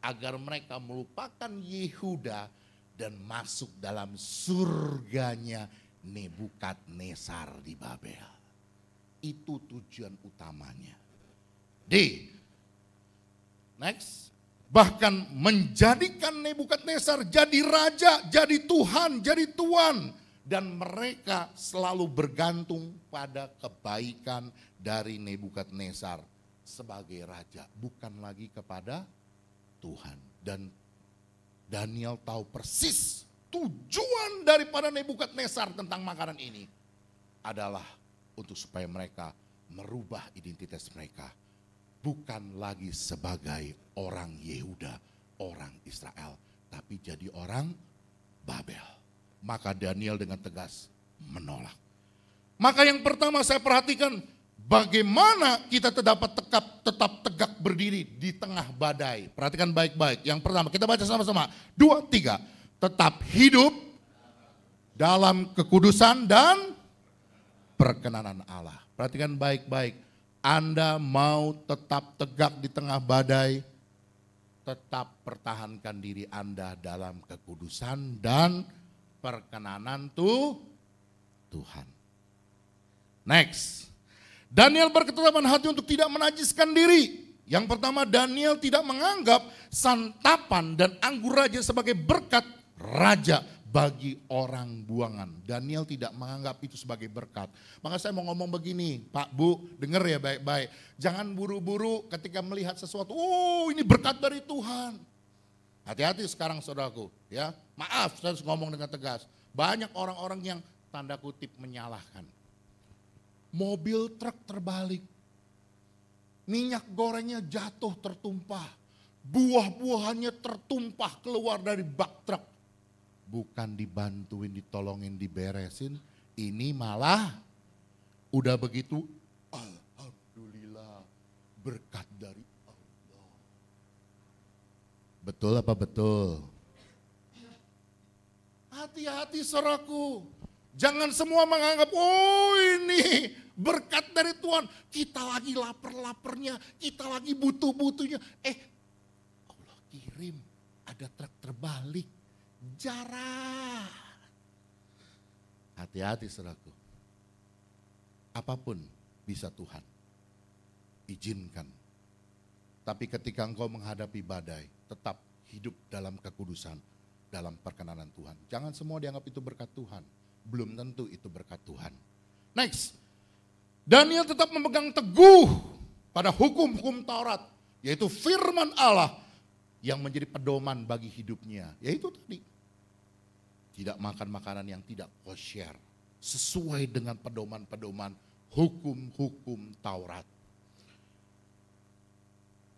agar mereka melupakan Yehuda dan masuk dalam surganya Nebukadnezar di Babel. Itu tujuan utamanya. D. Next. Bahkan menjadikan Nebukadnezar jadi raja, jadi Tuhan, jadi tuan. Dan mereka selalu bergantung pada kebaikan dari Nebukadnezar sebagai raja. Bukan lagi kepada Tuhan. Dan Daniel tahu persis tujuan daripada Nebukadnezar tentang makanan ini adalah untuk supaya mereka merubah identitas mereka. Bukan lagi sebagai orang Yehuda, orang Israel, tapi jadi orang Babel. Maka Daniel dengan tegas menolak. Maka yang pertama saya perhatikan, bagaimana kita tetap tegak berdiri di tengah badai. Perhatikan baik-baik. Yang pertama, kita baca sama-sama. 2, 3. Tetap hidup dalam kekudusan dan perkenanan Allah. Perhatikan baik-baik. Anda mau tetap tegak di tengah badai, tetap pertahankan diri Anda dalam kekudusan dan perkenanan Tuhan. Next. Daniel berketetapan hati untuk tidak menajiskan diri. Yang pertama, Daniel tidak menganggap santapan dan anggur raja sebagai berkat raja bagi orang buangan. Daniel tidak menganggap itu sebagai berkat. Maka saya mau ngomong begini, Pak, Bu, dengar ya baik-baik. Jangan buru-buru ketika melihat sesuatu, oh ini berkat dari Tuhan. Hati-hati sekarang saudaraku, ya. Maaf, saya harus ngomong dengan tegas. Banyak orang-orang yang tanda kutip menyalahkan. Mobil truk terbalik, minyak gorengnya jatuh tertumpah, buah-buahannya tertumpah keluar dari bak truk. Bukan dibantuin, ditolongin, diberesin, ini malah udah begitu, alhamdulillah berkat dari Allah. Betul apa betul? Hati-hati saudaraku, jangan semua menganggap, oh ini berkat dari Tuhan. Kita lagi lapar-laparnya, kita lagi butuh-butuhnya. Allah kirim, ada truk terbalik. Jarah. Hati-hati saudaraku. Apapun bisa Tuhan izinkan. Tapi ketika engkau menghadapi badai, tetap hidup dalam kekudusan, dalam perkenanan Tuhan. Jangan semua dianggap itu berkat Tuhan. Belum tentu itu berkat Tuhan. Next. Daniel tetap memegang teguh pada hukum-hukum Taurat, yaitu firman Allah yang menjadi pedoman bagi hidupnya. Yaitu tadi, tidak makan makanan yang tidak kosher, sesuai dengan pedoman-pedoman hukum-hukum Taurat.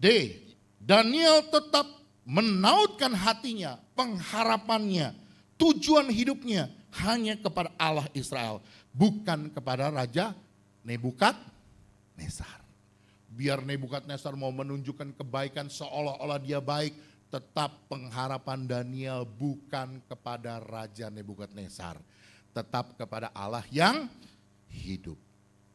D. Daniel tetap menautkan hatinya, pengharapannya, tujuan hidupnya hanya kepada Allah Israel, bukan kepada Raja Nebukadnezar. Biar Nebukadnezar mau menunjukkan kebaikan seolah-olah dia baik, tetap pengharapan Daniel bukan kepada Raja Nebukadnezar, tetap kepada Allah yang hidup.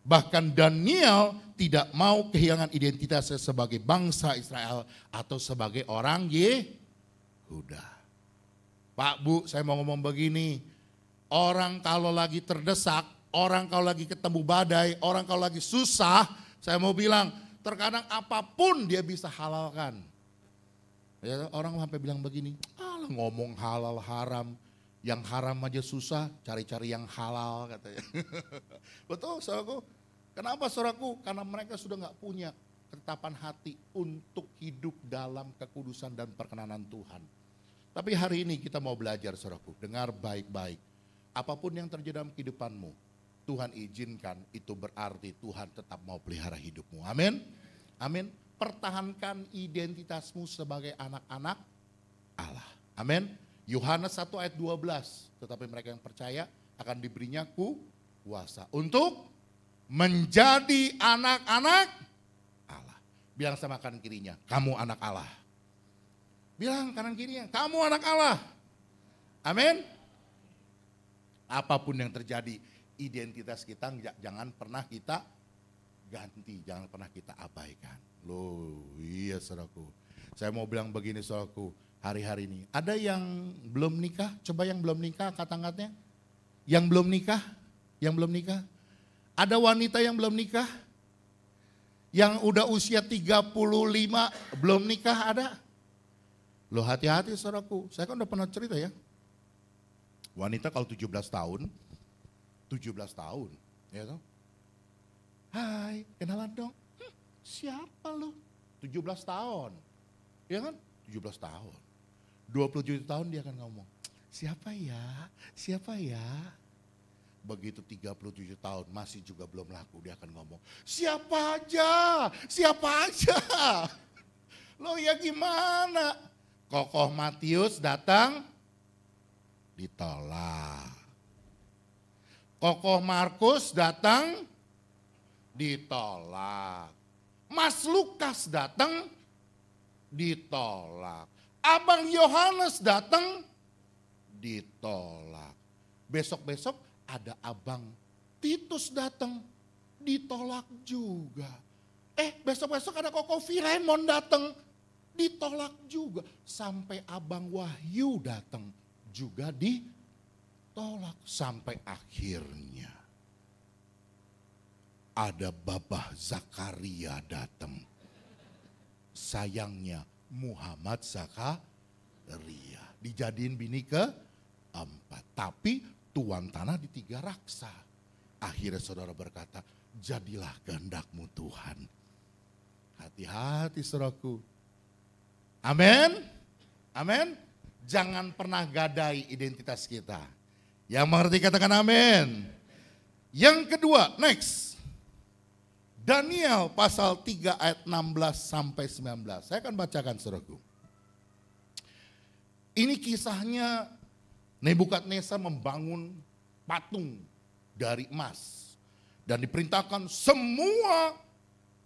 Bahkan Daniel tidak mau kehilangan identitasnya sebagai bangsa Israel atau sebagai orang Yehuda. Pak, Bu, saya mau ngomong begini, orang kalau lagi terdesak, orang kalau lagi ketemu badai, orang kalau lagi susah, saya mau bilang, terkadang apapun dia bisa halalkan. Ya, orang sampai bilang begini, ngomong halal haram, yang haram aja susah, cari-cari yang halal katanya. Betul saudaraku, kenapa saudaraku? Karena mereka sudah gak punya ketetapan hati untuk hidup dalam kekudusan dan perkenanan Tuhan. Tapi hari ini kita mau belajar saudaraku, dengar baik-baik. Apapun yang terjadi dalam kehidupanmu, Tuhan izinkan, itu berarti Tuhan tetap mau pelihara hidupmu. Amin. Amin. Pertahankan identitasmu sebagai anak-anak Allah. Amin. Yohanes 1 ayat 12. Tetapi mereka yang percaya akan diberinya kuasa untuk menjadi anak-anak Allah. Bilang sama kanan kirinya, kamu anak Allah. Bilang kanan kirinya, kamu anak Allah. Amin. Apapun yang terjadi, identitas kita jangan pernah kita ganti, jangan pernah kita abaikan. Loh, iya saudaraku. Saya mau bilang begini saudaraku, hari-hari ini ada yang belum nikah, coba yang belum nikah angkat tangannya. Yang belum nikah, yang belum nikah. Ada wanita yang belum nikah? Yang udah usia 35 belum nikah ada? Loh, hati-hati saudaraku, saya kan udah pernah cerita ya. Wanita kalau 17 tahun, ya toh? Hai, kenalan dong. Siapa lu? 17 tahun. Ya kan? 17 tahun. 27 tahun dia akan ngomong, siapa ya? Siapa ya? Begitu 37 tahun masih juga belum laku, dia akan ngomong, siapa aja? Siapa aja? Loh ya gimana? Kokoh Matius datang, ditolak. Kokoh Markus datang, ditolak. Mas Lukas datang, ditolak. Abang Yohanes datang, ditolak. Besok-besok ada abang Titus datang, ditolak juga. Besok-besok ada Koko Filemon datang, ditolak juga. Sampai abang Wahyu datang, juga ditolak. Sampai akhirnya ada Babah Zakaria datang. Sayangnya Muhammad Zakaria dijadiin bini keempat. Tapi tuan tanah di 3 raksa. Akhirnya saudara berkata, jadilah kehendakmu Tuhan. Hati-hati saudaraku. Amin. Amin. Jangan pernah gadai identitas kita. Yang mengerti katakan amin. Yang kedua, next. Daniel pasal 3 ayat 16 sampai 19. Saya akan bacakan saudaraku. Ini kisahnya Nebukadnezar membangun patung dari emas. Dan diperintahkan semua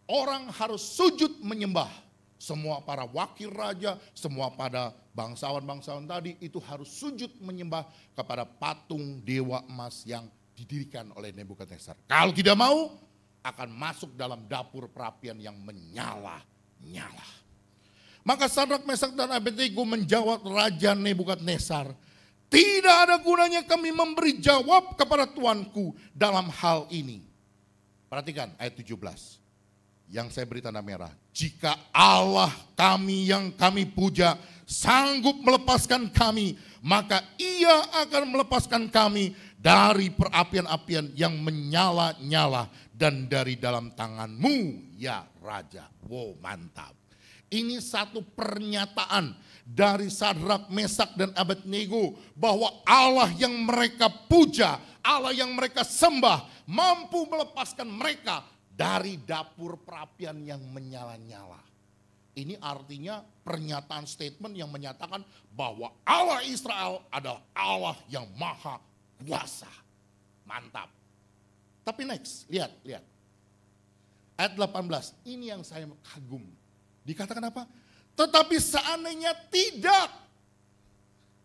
orang harus sujud menyembah. Semua para wakil raja, semua pada bangsawan-bangsawan tadi itu harus sujud menyembah kepada patung dewa emas yang didirikan oleh Nebukadnezar. Kalau tidak mau, akan masuk dalam dapur perapian yang menyala-nyala. Maka Sadrak, Mesak dan Abednego menjawab Raja Nebukadnezar, tidak ada gunanya kami memberi jawab kepada tuanku dalam hal ini. Perhatikan ayat 17. Yang saya beri tanda merah. Jika Allah kami yang kami puja sanggup melepaskan kami, maka ia akan melepaskan kami dari perapian-apian yang menyala-nyala dan dari dalam tanganmu ya Raja. Wow, mantap. Ini satu pernyataan dari Sadrak, Mesak dan Abednego bahwa Allah yang mereka puja, Allah yang mereka sembah mampu melepaskan mereka dari dapur perapian yang menyala-nyala. Ini artinya pernyataan statement yang menyatakan bahwa Allah Israel adalah Allah yang maha kuasa. Mantap. Tapi next, lihat. Ayat 18, ini yang saya kagum. Dikatakan apa? Tetapi seandainya tidak,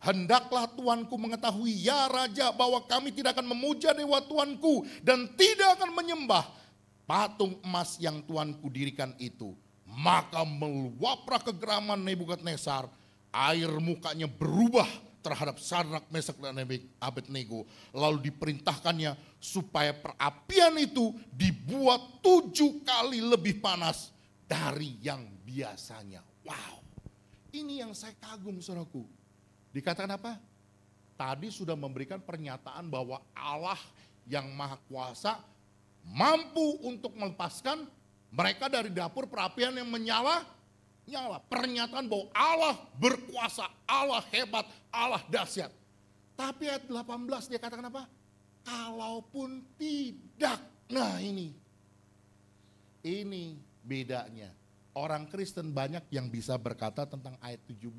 hendaklah tuanku mengetahui ya Raja bahwa kami tidak akan memuja dewa tuanku dan tidak akan menyembah patung emas yang tuanku dirikan itu. Maka meluaplah kegeraman Nebukadnezar, air mukanya berubah terhadap Sadrak, Mesak dan Abednego. Lalu diperintahkannya supaya perapian itu dibuat 7 kali lebih panas dari yang biasanya. Wow, ini yang saya kagum saudaraku. Dikatakan apa? Tadi sudah memberikan pernyataan bahwa Allah yang maha kuasa mampu untuk melepaskan mereka dari dapur perapian yang menyala-nyala. Pernyataan bahwa Allah berkuasa, Allah hebat, Allah dahsyat. Tapi ayat 18 dia katakan apa? Kalaupun tidak. Nah ini bedanya. Orang Kristen banyak yang bisa berkata tentang ayat 17.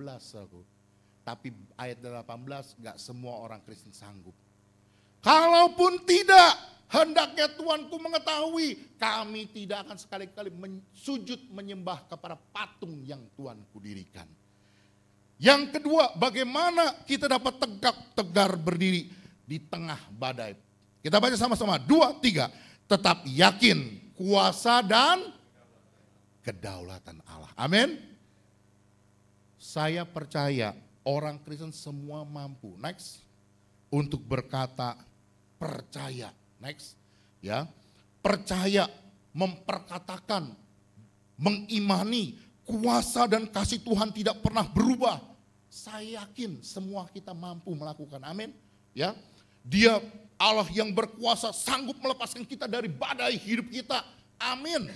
Tapi ayat 18 gak semua orang Kristen sanggup. Kalaupun tidak, hendaknya Tuanku mengetahui, kami tidak akan sekali-kali sujud menyembah kepada patung yang Tuanku dirikan. Yang kedua, bagaimana kita dapat tegar berdiri di tengah badai. Kita baca sama-sama, 2, 3. Tetap yakin kuasa dan kedaulatan Allah. Amin. Saya percaya orang Kristen semua mampu. Next. Untuk berkata percaya. Next. Ya. Percaya, memperkatakan, mengimani kuasa dan kasih Tuhan tidak pernah berubah. Saya yakin semua kita mampu melakukan. Amin. Ya. Dia Allah yang berkuasa sanggup melepaskan kita dari badai hidup kita. Amin.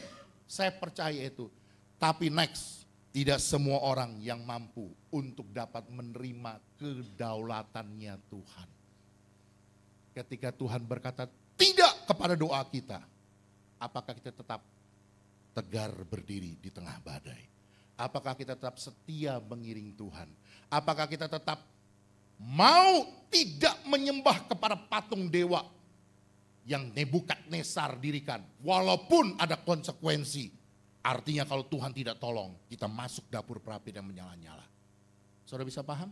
Saya percaya itu. Tapi next, tidak semua orang yang mampu untuk dapat menerima kedaulatannya Tuhan. Ketika Tuhan berkata tidak kepada doa kita, apakah kita tetap tegar berdiri di tengah badai? Apakah kita tetap setia mengiring Tuhan? Apakah kita tetap mau tidak menyembah kepada patung dewa yang Nebukadnezar dirikan. Walaupun ada konsekuensi. Artinya kalau Tuhan tidak tolong, kita masuk dapur perapi dan menyala-nyala. Saudara bisa paham?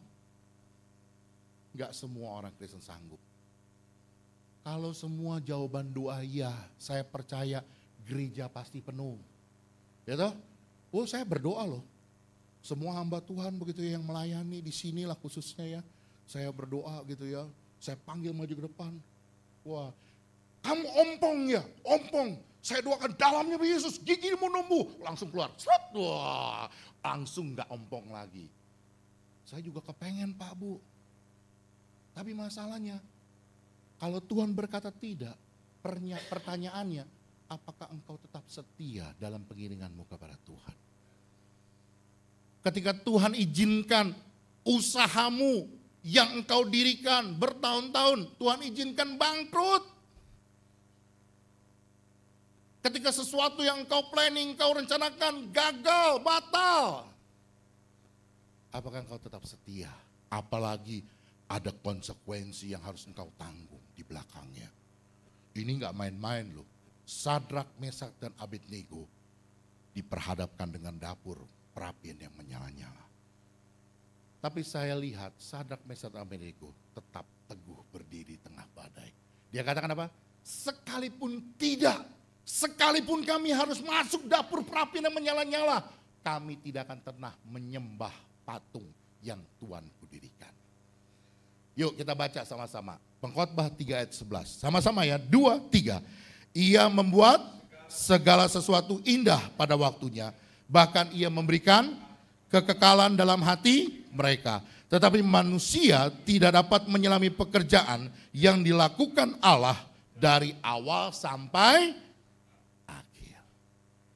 Enggak semua orang Kristen sanggup. Kalau semua jawaban doa iya, saya percaya gereja pasti penuh. Ya toh? Oh, saya berdoa loh. Semua hamba Tuhan begitu yang melayani di sinilah khususnya ya. Saya berdoa gitu ya. Saya panggil maju ke depan. Wah, kamu ompong ya, ompong. Saya doakan dalamnya Yesus, gigimu numbuh. Langsung keluar, seret. Wah, langsung gak ompong lagi. Saya juga kepengen Pak Bu. Tapi masalahnya, kalau Tuhan berkata tidak, pertanyaannya, apakah engkau tetap setia dalam pengiringanmu kepada Tuhan? Ketika Tuhan izinkan usahamu yang engkau dirikan bertahun-tahun, Tuhan izinkan bangkrut. Ketika sesuatu yang engkau planning, engkau rencanakan gagal, batal. Apakah engkau tetap setia? Apalagi ada konsekuensi yang harus engkau tanggung di belakangnya. Ini gak main-main loh. Sadrak, Mesak, dan Abednego diperhadapkan dengan dapur perapian yang menyala-nyala. Tapi saya lihat Sadrak, Mesak, dan Abednego tetap teguh berdiri di tengah badai. Dia katakan apa? Sekalipun kami harus masuk dapur perapian yang menyala-nyala, kami tidak akan pernah menyembah patung yang Tuhan kudirikan. Yuk kita baca sama-sama. Pengkhotbah 3 ayat 11. Sama-sama ya, 2, 3. Ia membuat segala sesuatu indah pada waktunya. Bahkan ia memberikan kekekalan dalam hati mereka. Tetapi manusia tidak dapat menyelami pekerjaan yang dilakukan Allah dari awal sampai akhir.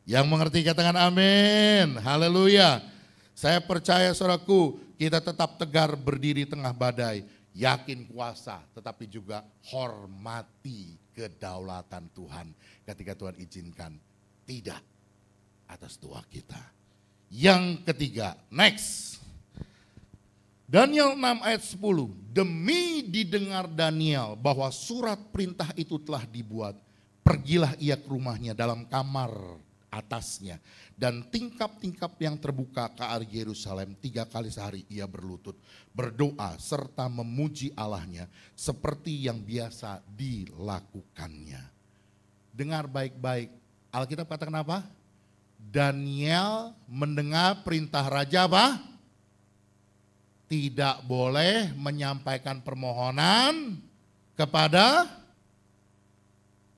Yang mengerti katakan amin. Haleluya. Saya percaya saudaraku, kita tetap tegar berdiri tengah badai. Yakin kuasa, tetapi juga hormati kedaulatan Tuhan. Ketika Tuhan izinkan, tidak atas doa kita. Yang ketiga, next. Daniel 6 ayat 10. Demi didengar Daniel bahwa surat perintah itu telah dibuat, pergilah ia ke rumahnya dalam kamar atasnya. Dan tingkap-tingkap yang terbuka ke arah Yerusalem 3 kali sehari ia berlutut, berdoa serta memuji Allahnya seperti yang biasa dilakukannya. Dengar baik-baik, Alkitab katakan apa? Daniel mendengar perintah raja apa? Tidak boleh menyampaikan permohonan kepada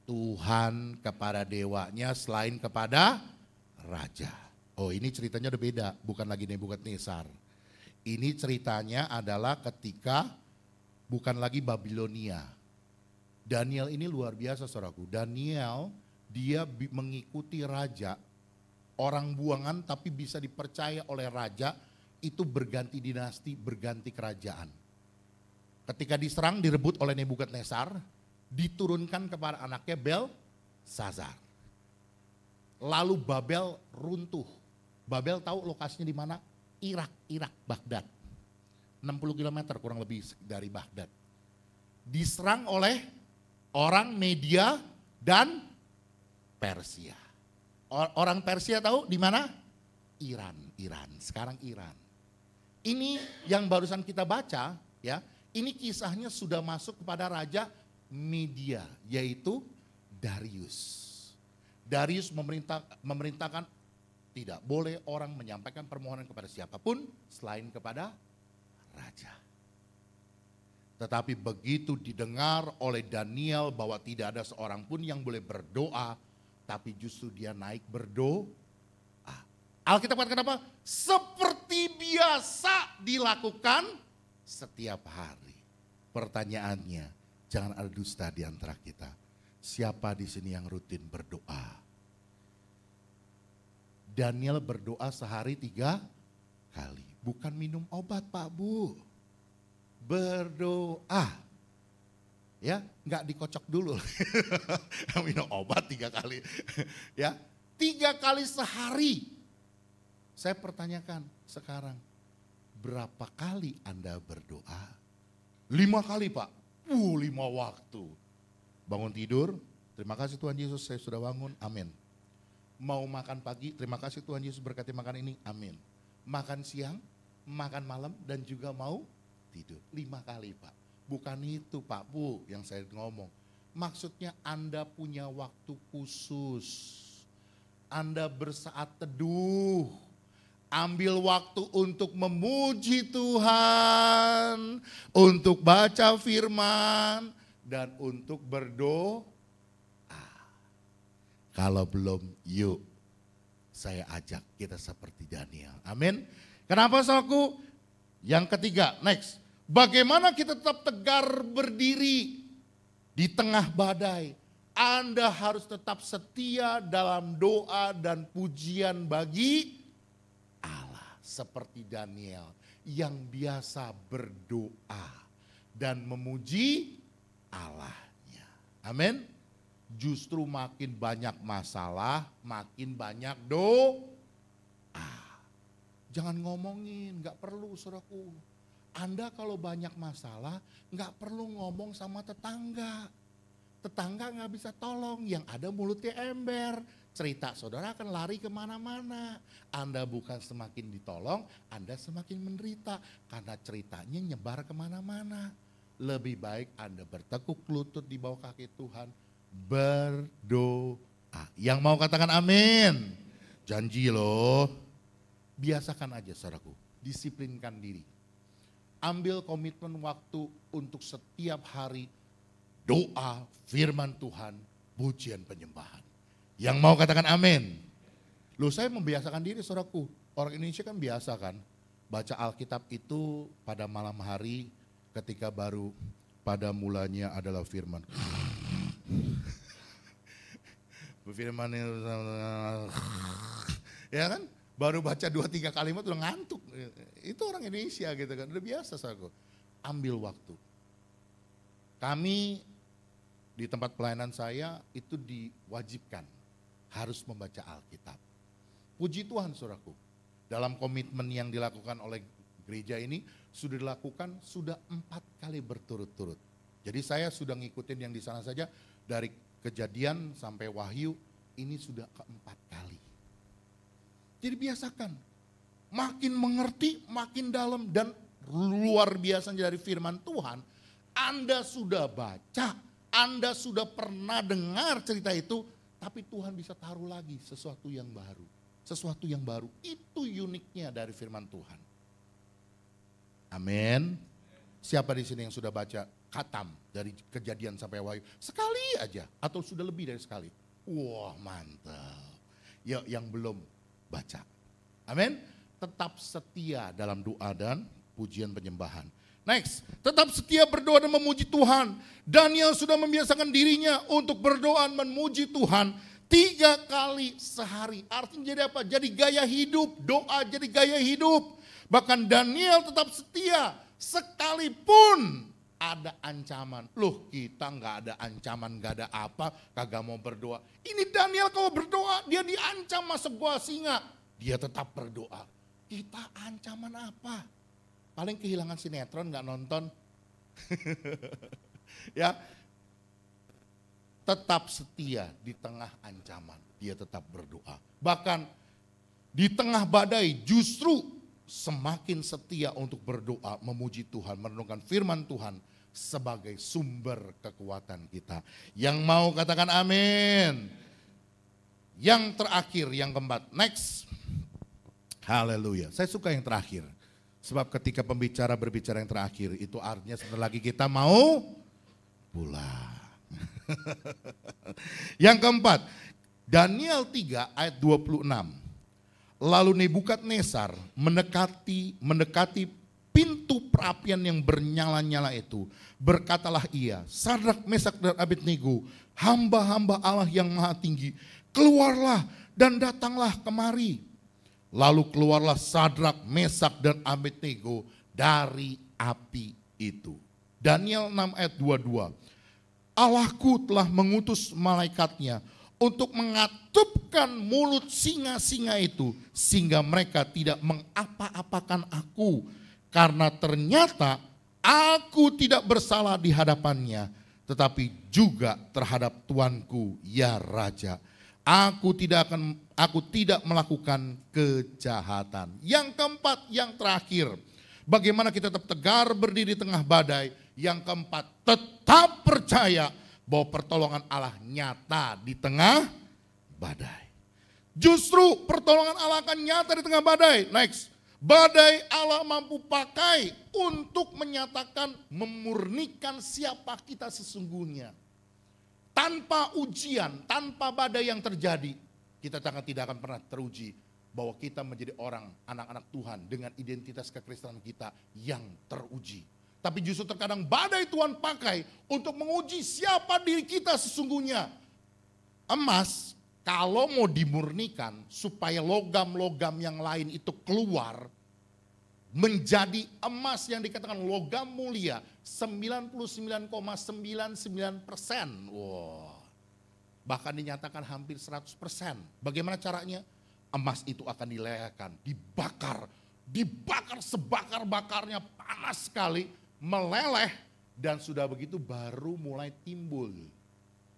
Tuhan, kepada dewanya selain kepada raja. Oh, ini ceritanya udah beda, bukan lagi Nebukadnezar. Ini ceritanya adalah ketika bukan lagi Babilonia. Daniel ini luar biasa saudaraku. Daniel dia mengikuti raja, orang buangan tapi bisa dipercaya oleh raja, itu berganti dinasti, berganti kerajaan. Ketika diserang, direbut oleh Nebukadnezar, diturunkan kepada anaknya Belsazar. Lalu Babel runtuh. Babel tahu lokasinya di mana? Irak, Baghdad. 60 km kurang lebih dari Baghdad. Diserang oleh orang Media dan Persia. Orang Persia tahu di mana? Iran. Sekarang Iran. Ini yang barusan kita baca, ya. Ini kisahnya sudah masuk kepada raja Media, yaitu Darius. Darius memerintahkan tidak boleh orang menyampaikan permohonan kepada siapapun selain kepada raja. Tetapi begitu didengar oleh Daniel bahwa tidak ada seorang pun yang boleh berdoa, tapi justru dia naik berdoa. Alkitab katakan apa? Seperti biasa dilakukan setiap hari. Pertanyaannya, jangan ada dusta di antara kita. Siapa di sini yang rutin berdoa? Daniel berdoa sehari 3 kali. Bukan minum obat Pak Bu. Berdoa. Ya, enggak dikocok dulu. Minum obat 3 kali. Ya, 3 kali sehari. Saya pertanyakan sekarang, berapa kali Anda berdoa? 5 kali Pak. 5 waktu. Bangun tidur, terima kasih Tuhan Yesus saya sudah bangun, amin. Mau makan pagi, terima kasih Tuhan Yesus berkati makan ini, amin. Makan siang, makan malam, dan juga mau tidur. 5 kali Pak. Bukan itu Pak Bu yang saya ngomong. Maksudnya Anda punya waktu khusus. Anda bersaat teduh. Ambil waktu untuk memuji Tuhan. Untuk baca firman. Dan untuk berdoa. Kalau belum, yuk saya ajak kita seperti Daniel. Amin. Kenapa saudaraku? Yang ketiga, next. Bagaimana kita tetap tegar berdiri di tengah badai? Anda harus tetap setia dalam doa dan pujian bagi Allah. Seperti Daniel yang biasa berdoa dan memuji Allahnya. Amin. Justru makin banyak masalah, makin banyak doa. Jangan ngomongin, gak perlu saudaraku. Anda kalau banyak masalah, gak perlu ngomong sama tetangga. Tetangga gak bisa tolong, yang ada mulutnya ember. Cerita saudara akan lari kemana-mana. Anda bukan semakin ditolong, Anda semakin menderita. Karena ceritanya nyebar kemana-mana. Lebih baik Anda bertekuk lutut di bawah kaki Tuhan. Berdoa. Yang mau katakan amin. Janji loh. Biasakan aja saudaraku. Disiplinkan diri. Ambil komitmen waktu untuk setiap hari doa, firman Tuhan, pujian penyembahan. Yang mau katakan amin. Loh saya membiasakan diri saudaraku. Orang Indonesia kan biasa kan. Baca Alkitab itu pada malam hari ketika baru pada mulanya adalah firman. Firman ya kan, baru baca 2-3 kalimat udah ngantuk. Itu orang Indonesia gitu kan, udah biasa saudaraku. Ambil waktu. Kami di tempat pelayanan saya itu diwajibkan harus membaca Alkitab. Puji Tuhan saudaraku, dalam komitmen yang dilakukan oleh gereja ini sudah dilakukan sudah 4 kali berturut-turut. Jadi saya sudah ngikutin yang di sana saja dari Kejadian sampai Wahyu ini sudah ke-4 kali. Jadi biasakan, makin mengerti, makin dalam dan luar biasa dari firman Tuhan. Anda sudah baca, Anda sudah pernah dengar cerita itu, tapi Tuhan bisa taruh lagi sesuatu yang baru. Sesuatu yang baru, itu uniknya dari firman Tuhan. Amin. Siapa di sini yang sudah baca khatam dari Kejadian sampai Wahyu? Sekali aja atau sudah lebih dari sekali? Wah mantap. Ya yang belum baca. Amin. Tetap setia dalam doa dan pujian penyembahan. Next, tetap setia berdoa dan memuji Tuhan. Daniel sudah membiasakan dirinya untuk berdoa dan memuji Tuhan 3 kali sehari. Artinya jadi apa? Jadi gaya hidup, doa jadi gaya hidup. Bahkan Daniel tetap setia sekalipun ada ancaman. Loh kita nggak ada ancaman, nggak ada apa, kagak mau berdoa. Ini Daniel kalau berdoa dia diancam masuk gua singa. Dia tetap berdoa. Kita ancaman apa? Paling kehilangan sinetron nggak nonton. Ya, tetap setia di tengah ancaman. Dia tetap berdoa. Bahkan di tengah badai justru semakin setia untuk berdoa, memuji Tuhan, merenungkan firman Tuhan sebagai sumber kekuatan kita. Yang mau katakan amin. Yang terakhir, yang keempat, next. Haleluya. Saya suka yang terakhir. Sebab ketika pembicara berbicara yang terakhir, itu artinya sebentar lagi kita mau pulang. Yang keempat, Daniel 3 ayat 26. Lalu Nebukadnezar mendekati pintu perapian yang bernyala-nyala itu. Berkatalah ia, Sadrak, Mesak dan Abednego, hamba-hamba Allah yang maha tinggi, keluarlah dan datanglah kemari. Lalu keluarlah Sadrak, Mesak dan Abednego dari api itu. Daniel 6 ayat 22. Allahku telah mengutus malaikatnya untuk mengatupkan mulut singa-singa itu sehingga mereka tidak mengapa-apakan aku, karena ternyata aku tidak bersalah di hadapannya tetapi juga terhadap Tuanku, ya Raja. Aku tidak melakukan kejahatan. Yang keempat, yang terakhir, bagaimana kita tetap tegar berdiri di tengah badai. Yang keempat, tetap percaya bahwa pertolongan Allah nyata di tengah badai. Justru pertolongan Allah akan nyata di tengah badai. Next, badai Allah mampu pakai untuk menyatakan, memurnikan siapa kita sesungguhnya. Tanpa ujian, tanpa badai yang terjadi, kita tidak akan pernah teruji bahwa kita menjadi orang, anak-anak Tuhan dengan identitas kekristenan kita yang teruji. Tapi justru terkadang badai Tuhan pakai untuk menguji siapa diri kita sesungguhnya. Emas, kalau mau dimurnikan supaya logam-logam yang lain itu keluar, menjadi emas yang dikatakan logam mulia 99,99%. Wow. Bahkan dinyatakan hampir 100%. Bagaimana caranya? Emas itu akan dileakan, dibakar sebakar-bakarnya, panas sekali, meleleh, dan sudah begitu baru mulai timbul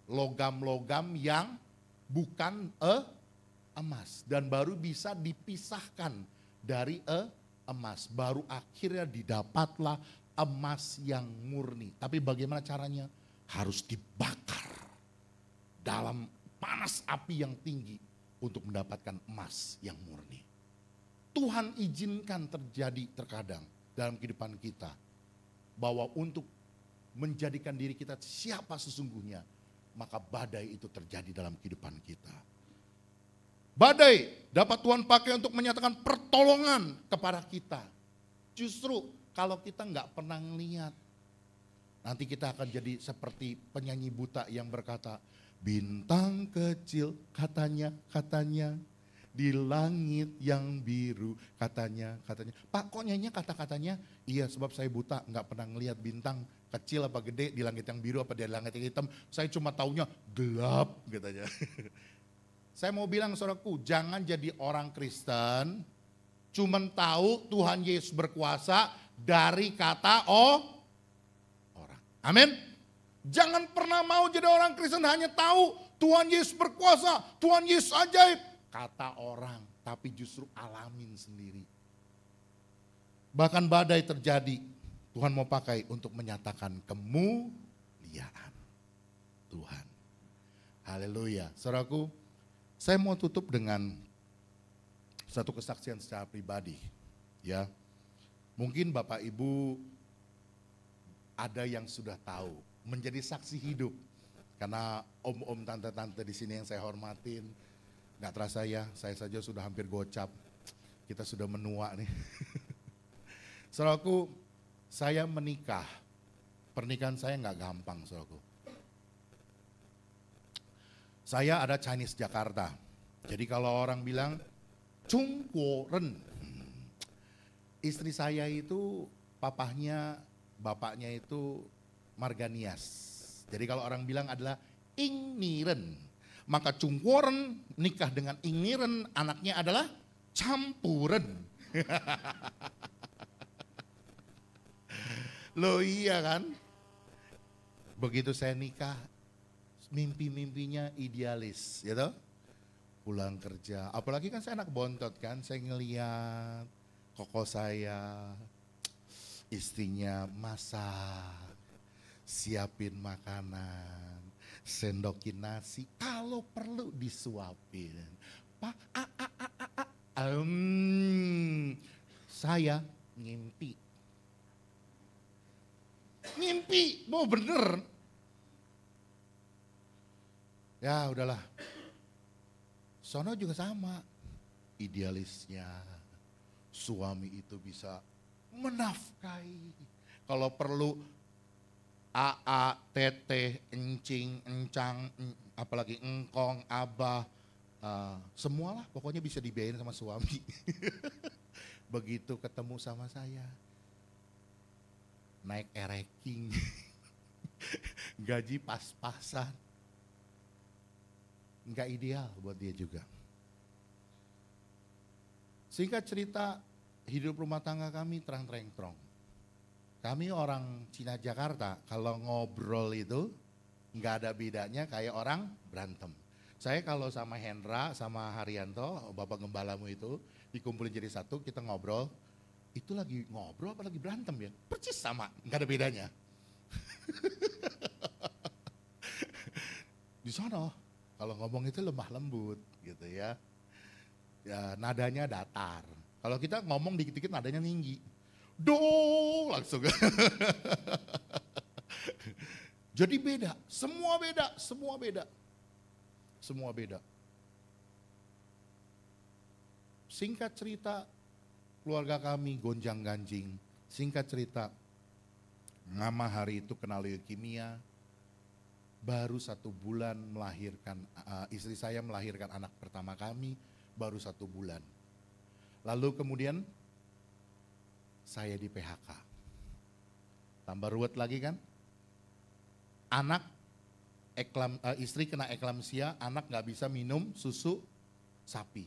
logam-logam yang bukan emas, dan baru bisa dipisahkan dari emas, baru akhirnya didapatlah emas yang murni. Tapi bagaimana caranya? Harus dibakar dalam panas api yang tinggi untuk mendapatkan emas yang murni. Tuhan izinkan terjadi terkadang dalam kehidupan kita, bahwa untuk menjadikan diri kita siapa sesungguhnya, maka badai itu terjadi dalam kehidupan kita. Badai dapat Tuhan pakai untuk menyatakan pertolongan kepada kita. Justru kalau kita nggak pernah ngelihat, nanti kita akan jadi seperti penyanyi buta yang berkata, bintang kecil katanya di langit yang biru katanya. Pak, kok nyanyinya kata-katanya? Iya, sebab saya buta, nggak pernah ngelihat bintang kecil apa gede di langit yang biru apa di langit yang hitam. Saya cuma taunya gelap katanya. Saya mau bilang saudaraku, jangan jadi orang Kristen cuman tahu Tuhan Yesus berkuasa dari kata orang. Amin. Jangan pernah mau jadi orang Kristen hanya tahu Tuhan Yesus berkuasa, Tuhan Yesus ajaib, kata orang, tapi justru alamin sendiri. Bahkan badai terjadi, Tuhan mau pakai untuk menyatakan kemuliaan Tuhan. Haleluya. Saudaraku, saya mau tutup dengan satu kesaksian secara pribadi. Ya, mungkin Bapak Ibu ada yang sudah tahu, menjadi saksi hidup. Karena om-om, tante-tante di sini yang saya hormatin, nggak terasa ya, saya saja sudah hampir gocap. Kita sudah menua nih. Saudaraku, saya menikah. Pernikahan saya nggak gampang, saudaraku. Saya ada Chinese Jakarta. Jadi kalau orang bilang Cungkuoren, istri saya itu bapaknya itu Marganias. Jadi kalau orang bilang adalah Ingniren, maka Cungkuoren nikah dengan Ingniren, anaknya adalah Campuren. Loh iya kan? Begitu saya nikah, mimpi-mimpinya idealis, ya toh? Pulang kerja, apalagi kan saya anak bontot kan, saya ngeliat koko saya, istrinya masak, siapin makanan, sendokin nasi, kalau perlu disuapin. Pak, saya ngimpi, mau bener. Ya udahlah, sono juga sama, idealisnya suami itu bisa menafkahi. Kalau perlu tete, encing, encang, apalagi engkong, abah, semualah pokoknya bisa dibiayain sama suami. Begitu ketemu sama saya, naik ereking, gaji pas-pasan. Nggak ideal buat dia juga. Singkat cerita, hidup rumah tangga kami terang-terang. Kami orang Cina Jakarta, kalau ngobrol itu nggak ada bedanya kayak orang berantem. Saya kalau sama Hendra, sama Haryanto, Bapak Gembalamu itu, dikumpulin jadi satu, kita ngobrol, itu lagi ngobrol apa lagi berantem ya? Percis sama, nggak ada bedanya. Di sana, kalau ngomong itu lemah lembut gitu ya. Ya nadanya datar. Kalau kita ngomong dikit-dikit nadanya tinggi. Langsung. Jadi beda, semua beda, semua beda. Semua beda. Singkat cerita, keluarga kami gonjang ganjing. Singkat cerita, mama hari itu kena leukemia. Baru 1 bulan melahirkan, istri saya melahirkan anak pertama kami, baru 1 bulan. Lalu kemudian saya di PHK. Tambah ruwet lagi kan? Anak, istri kena eklamsia, anak gak bisa minum susu sapi.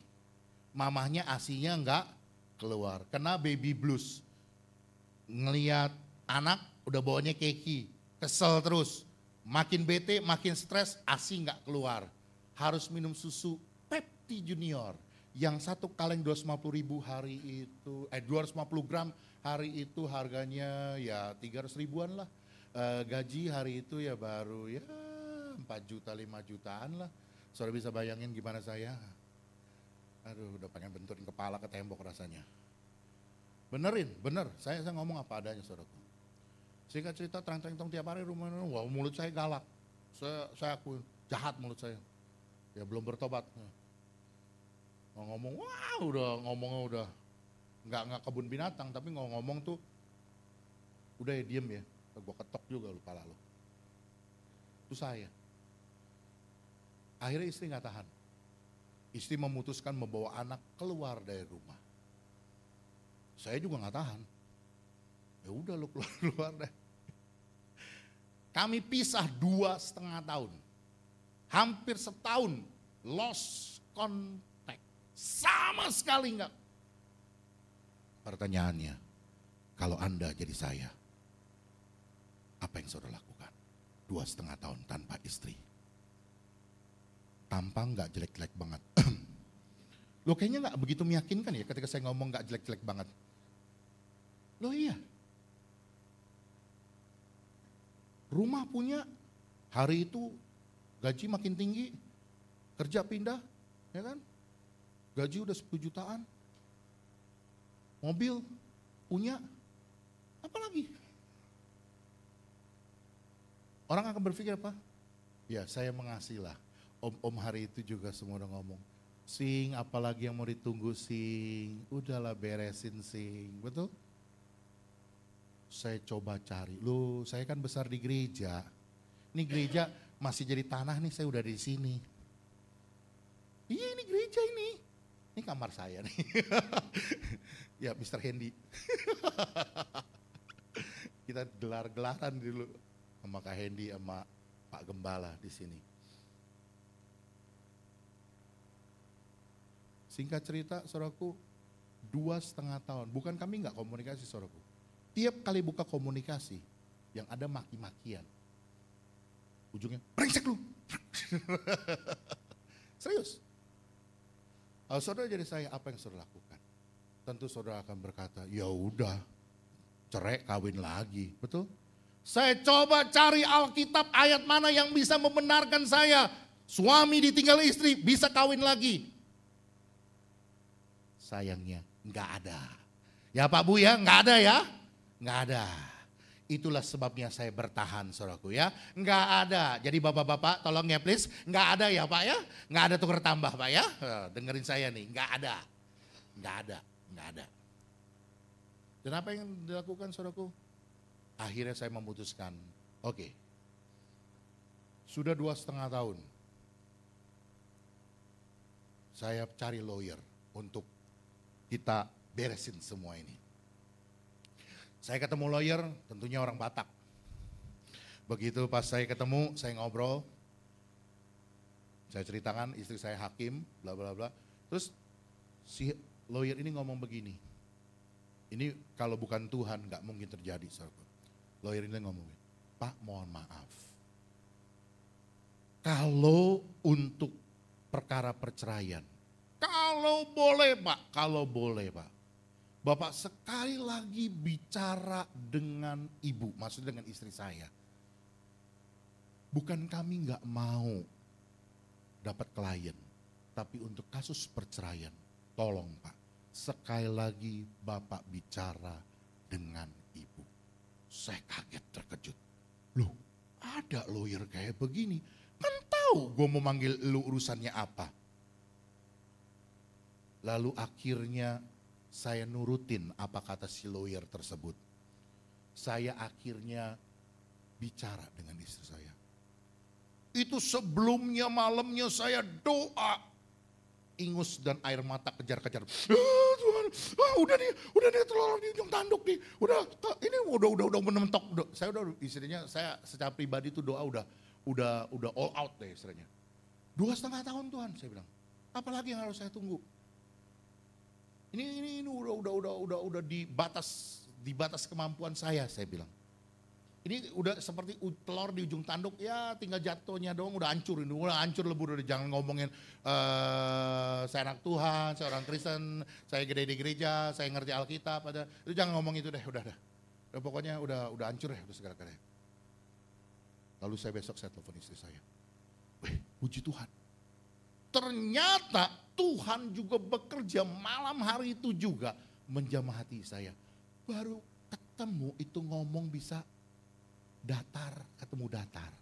Mamahnya asinya gak keluar, kena baby blues. Ngeliat anak udah bawanya keki, kesel terus. Makin bete, makin stres, asi gak keluar. Harus minum susu Pepti Junior. Yang 1 kaleng 250.000 hari itu, 250 gram hari itu harganya ya 300 ribuan lah. Gaji hari itu ya baru ya 4 juta 5 jutaan lah. Saudara bisa bayangin gimana saya? Aduh udah pengen benturin kepala ke tembok rasanya. Bener, saya ngomong apa adanya saudaraku. Singkat cerita terang-terang tiap hari rumah, wah mulut saya galak. Saya akui jahat mulut saya. Ya belum bertobat. Mau ngomong, wah ngomongnya udah nggak kebun binatang, tapi ngomong tuh udah ya diem ya. Gue ketok juga lu pala lu. Itu saya. Akhirnya istri nggak tahan. Istri memutuskan membawa anak keluar dari rumah. Saya juga nggak tahan. Ya udah lu keluar deh. Kami pisah 2,5 tahun. Hampir setahun lost contact. Sama sekali enggak. Pertanyaannya, kalau Anda jadi saya, apa yang saudara lakukan? 2,5 tahun tanpa istri. Tampang enggak jelek-jelek banget. Loh kayaknya enggak begitu meyakinkan ya ketika saya ngomong enggak jelek-jelek banget. Loh iya. Rumah punya, hari itu gaji makin tinggi, kerja pindah, ya kan? Gaji udah 10 jutaan. Mobil punya, apa lagi? Orang akan berpikir apa? Ya saya mengasihi lah. Om hari itu juga semua udah ngomong. Sing, apalagi yang mau ditunggu sing. Udahlah beresin sing, betul? Saya coba cari, loh saya kan besar di gereja. Ini gereja masih jadi tanah nih, saya udah di sini. Iya ini gereja ini. Ini kamar saya nih. Ya Mr. Hendy. Kita gelar-gelaran dulu sama Kak Hendy sama Pak Gembala di sini. Singkat cerita saudaraku, 2,5 tahun. Bukan kami nggak komunikasi saudaraku. Tiap kali buka komunikasi, yang ada maki-makian. Ujungnya, brengsek lu. Serius. Kalau saudara jadi saya, apa yang saudara lakukan? Tentu saudara akan berkata, ya udah, cerai kawin lagi. Betul? Saya coba cari Alkitab ayat mana yang bisa membenarkan saya. Suami ditinggal istri, bisa kawin lagi. Sayangnya, nggak ada. Ya Pak Bu ya, nggak ada ya. Nggak ada. Itulah sebabnya saya bertahan saudaraku ya. Nggak ada. Jadi bapak-bapak tolong ya please. Nggak ada ya Pak ya. Nggak ada tukar tambah Pak ya. Dengerin saya nih. Nggak ada. Nggak ada. Nggak ada. Dan apa yang dilakukan saudaraku? Akhirnya saya memutuskan. Oke. Sudah 2,5 tahun. Saya cari lawyer untuk kita beresin semua ini. Saya ketemu lawyer, tentunya orang Batak. Begitu pas saya ketemu, saya ngobrol. Saya ceritakan istri saya hakim, bla bla bla. Terus si lawyer ini ngomong begini. Ini kalau bukan Tuhan nggak mungkin terjadi, saudara. Lawyer ini ngomong, Pak mohon maaf. Kalau untuk perkara perceraian, kalau boleh Pak. Bapak sekali lagi bicara dengan ibu, maksudnya dengan istri saya. Bukan kami nggak mau dapat klien, tapi untuk kasus perceraian, tolong Pak, sekali lagi Bapak bicara dengan ibu. Saya kaget terkejut. Loh, ada lawyer kayak begini, kan tahu gue mau manggil lu urusannya apa. Lalu akhirnya saya nurutin apa kata si lawyer tersebut. Saya akhirnya bicara dengan istri saya. Itu sebelumnya malamnya saya doa. Ingus dan air mata kejar-kejar. Tuhan, udah nih telur di ujung tanduk nih. Ini udah menentok. Saya secara pribadi itu doa udah all out deh istilahnya. 2,5 tahun Tuhan saya bilang. Apalagi yang harus saya tunggu? Ini udah di batas kemampuan saya bilang. Ini udah seperti telur di ujung tanduk, ya tinggal jatuhnya doang udah hancur lebur. Jangan ngomongin saya anak Tuhan, saya orang Kristen, saya gede di gereja, saya ngerti Alkitab, itu jangan ngomong itu deh, udah. Pokoknya udah hancur deh, udah segala-galanya. Lalu besok saya telepon istri saya. Puji Tuhan. Ternyata Tuhan juga bekerja malam hari itu juga menjamah hati saya. Baru ketemu itu ngomong bisa ketemu datar.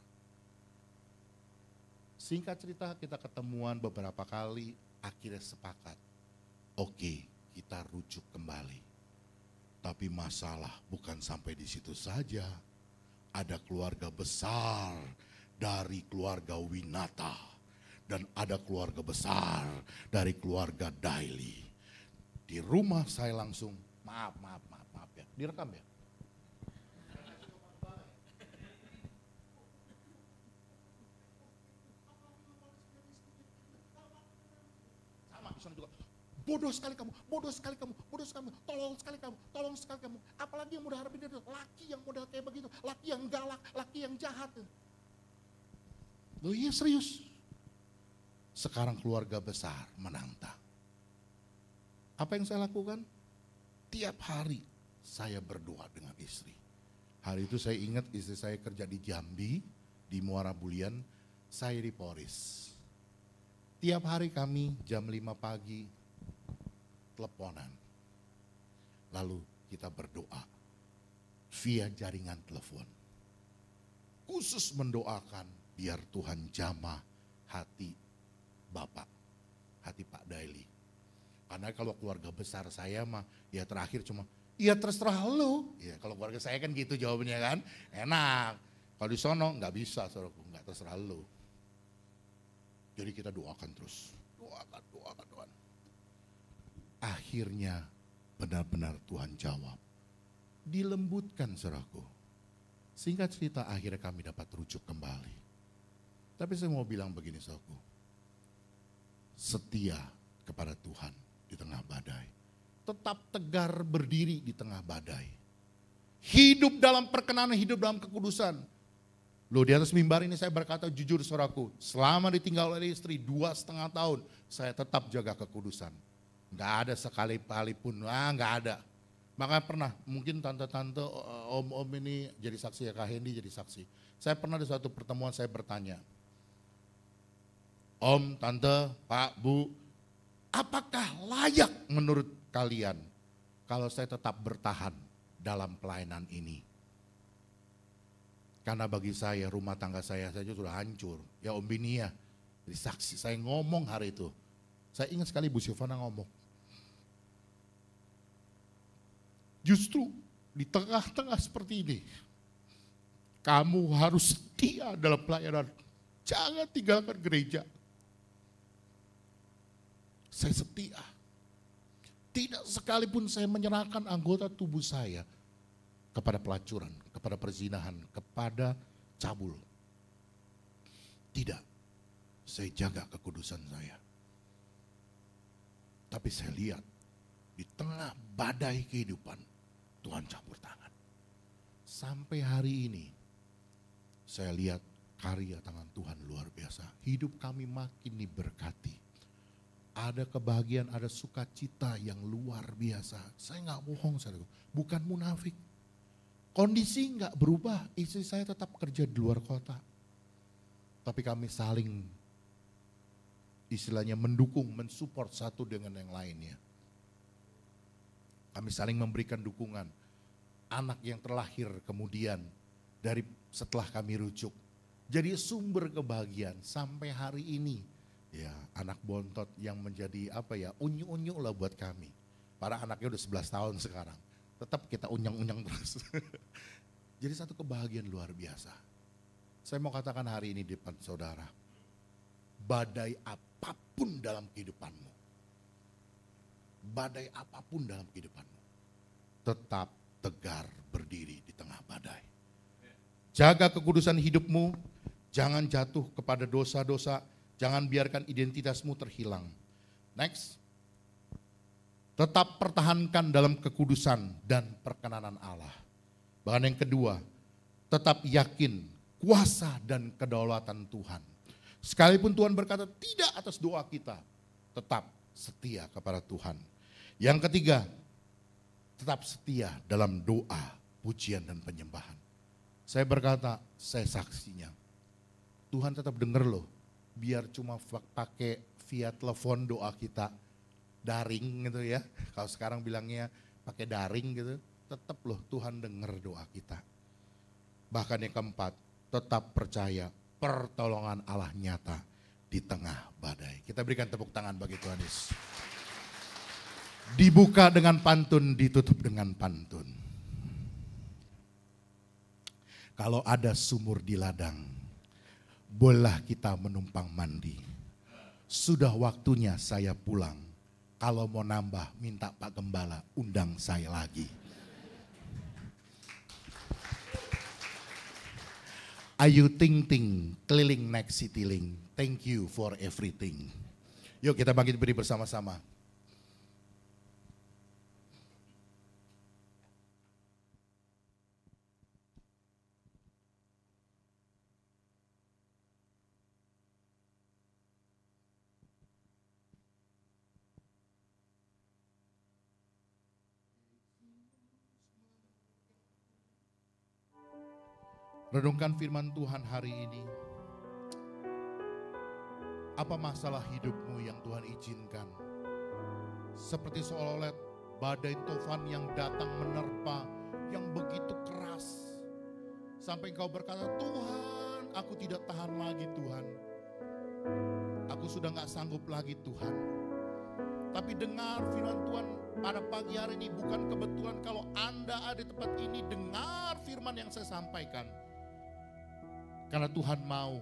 Singkat cerita kita ketemuan beberapa kali, akhirnya sepakat. Oke, kita rujuk kembali. Tapi masalah bukan sampai di situ saja. Ada keluarga besar dari keluarga Winata. Dan ada keluarga besar dari keluarga Daily. Di rumah saya langsung, maaf ya, direkam ya. Sama di sana juga. Bodoh sekali kamu, tolong sekali kamu. Apalagi yang mau harapin dia, laki yang model kayak begitu, laki yang galak, laki yang jahat. Loh iya serius. Sekarang keluarga besar menantang. Apa yang saya lakukan? Tiap hari saya berdoa dengan istri. Hari itu saya ingat istri saya kerja di Jambi, di Muara Bulian, saya di Polres. Tiap hari kami jam 5 pagi teleponan. Lalu kita berdoa via jaringan telepon. Khusus mendoakan biar Tuhan jamah hati Bapak, hati Pak Daily. Karena kalau keluarga besar saya mah ya terakhir cuma, ya terserah lu. Ya kalau keluarga saya kan gitu jawabannya kan, enak. Kalau di sono nggak bisa, saudaraku, nggak terserah lu. Jadi kita doakan terus, doakan. Akhirnya benar-benar Tuhan jawab. Dilembutkan saudaraku. Singkat cerita akhirnya kami dapat rujuk kembali. Tapi saya mau bilang begini saudaraku. Setia kepada Tuhan di tengah badai. Tetap tegar berdiri di tengah badai. Hidup dalam perkenanan, hidup dalam kekudusan. Loh di atas mimbar ini saya berkata jujur saudaraku, selama ditinggal oleh istri 2,5 tahun, saya tetap jaga kekudusan. Gak ada sekali-kali pun, gak ada. Makanya pernah, mungkin tante-tante, om-om ini jadi saksi ya, Kak Hendy jadi saksi. Saya pernah di suatu pertemuan saya bertanya, Om, Tante, Pak, Bu, apakah layak menurut kalian kalau saya tetap bertahan dalam pelayanan ini? Karena bagi saya rumah tangga saya saja sudah hancur. Ya Om Bini ya, jadi saksi saya ngomong hari itu. Saya ingat sekali Bu Silvana ngomong. Justru di tengah-tengah seperti ini, kamu harus setia dalam pelayanan. Jangan tinggalkan gereja. Saya setia. Tidak sekalipun saya menyerahkan anggota tubuh saya kepada pelacuran, kepada perzinahan, kepada cabul. Tidak. Saya jaga kekudusan saya. Tapi saya lihat di tengah badai kehidupan, Tuhan campur tangan. sampai hari ini saya lihat karya tangan Tuhan luar biasa. Hidup kami makin diberkati. Ada kebahagiaan, ada sukacita yang luar biasa. Saya nggak bohong, saudara, bukan munafik. Kondisi nggak berubah, istri saya tetap kerja di luar kota. Tapi kami saling istilahnya mendukung, mensupport satu dengan yang lainnya. Kami saling memberikan dukungan. Anak yang terlahir kemudian dari setelah kami rujuk. Jadi sumber kebahagiaan sampai hari ini. Ya, anak bontot yang menjadi unyu-unyu lah buat kami. Para anaknya udah 11 tahun sekarang. Tetap kita unyang-unyang terus. Jadi satu kebahagiaan luar biasa. Saya mau katakan hari ini di depan saudara. Badai apapun dalam kehidupanmu. Badai apapun dalam kehidupanmu. Tetap tegar berdiri di tengah badai. Jaga kekudusan hidupmu. Jangan jatuh kepada dosa-dosa. Jangan biarkan identitasmu terhilang. Next. Tetap pertahankan dalam kekudusan dan perkenanan Allah. Bahkan yang kedua, tetap yakin kuasa dan kedaulatan Tuhan. Sekalipun Tuhan berkata tidak atas doa kita, tetap setia kepada Tuhan. Yang ketiga, tetap setia dalam doa, pujian dan penyembahan. Saya berkata, saya saksinya. Tuhan tetap dengar loh, biar cuma pakai via telepon doa kita. Daring gitu ya, kalau sekarang bilangnya pakai daring gitu, tetap loh Tuhan dengar doa kita. Bahkan yang keempat, tetap percaya pertolongan Allah nyata di tengah badai. Kita berikan tepuk tangan bagi Tuhan Yesus. Dibuka dengan pantun, ditutup dengan pantun. Kalau ada sumur di ladang, bolehlah kita menumpang mandi. Sudah waktunya saya pulang. Kalau mau nambah, minta Pak Gembala undang saya lagi. Ayu ting ting, keliling next citiling. Thank you for everything. Yuk kita bangkit berdiri bersama-sama. Renungkan firman Tuhan hari ini. Apa masalah hidupmu yang Tuhan izinkan? Seperti seolah-olah badai tofan yang datang menerpa, yang begitu keras. Sampai engkau berkata, Tuhan, aku tidak tahan lagi Tuhan. Aku sudah gak sanggup lagi Tuhan. Tapi dengar firman Tuhan pada pagi hari ini, bukan kebetulan kalau Anda ada di tempat ini, dengar firman yang saya sampaikan. Karena Tuhan mau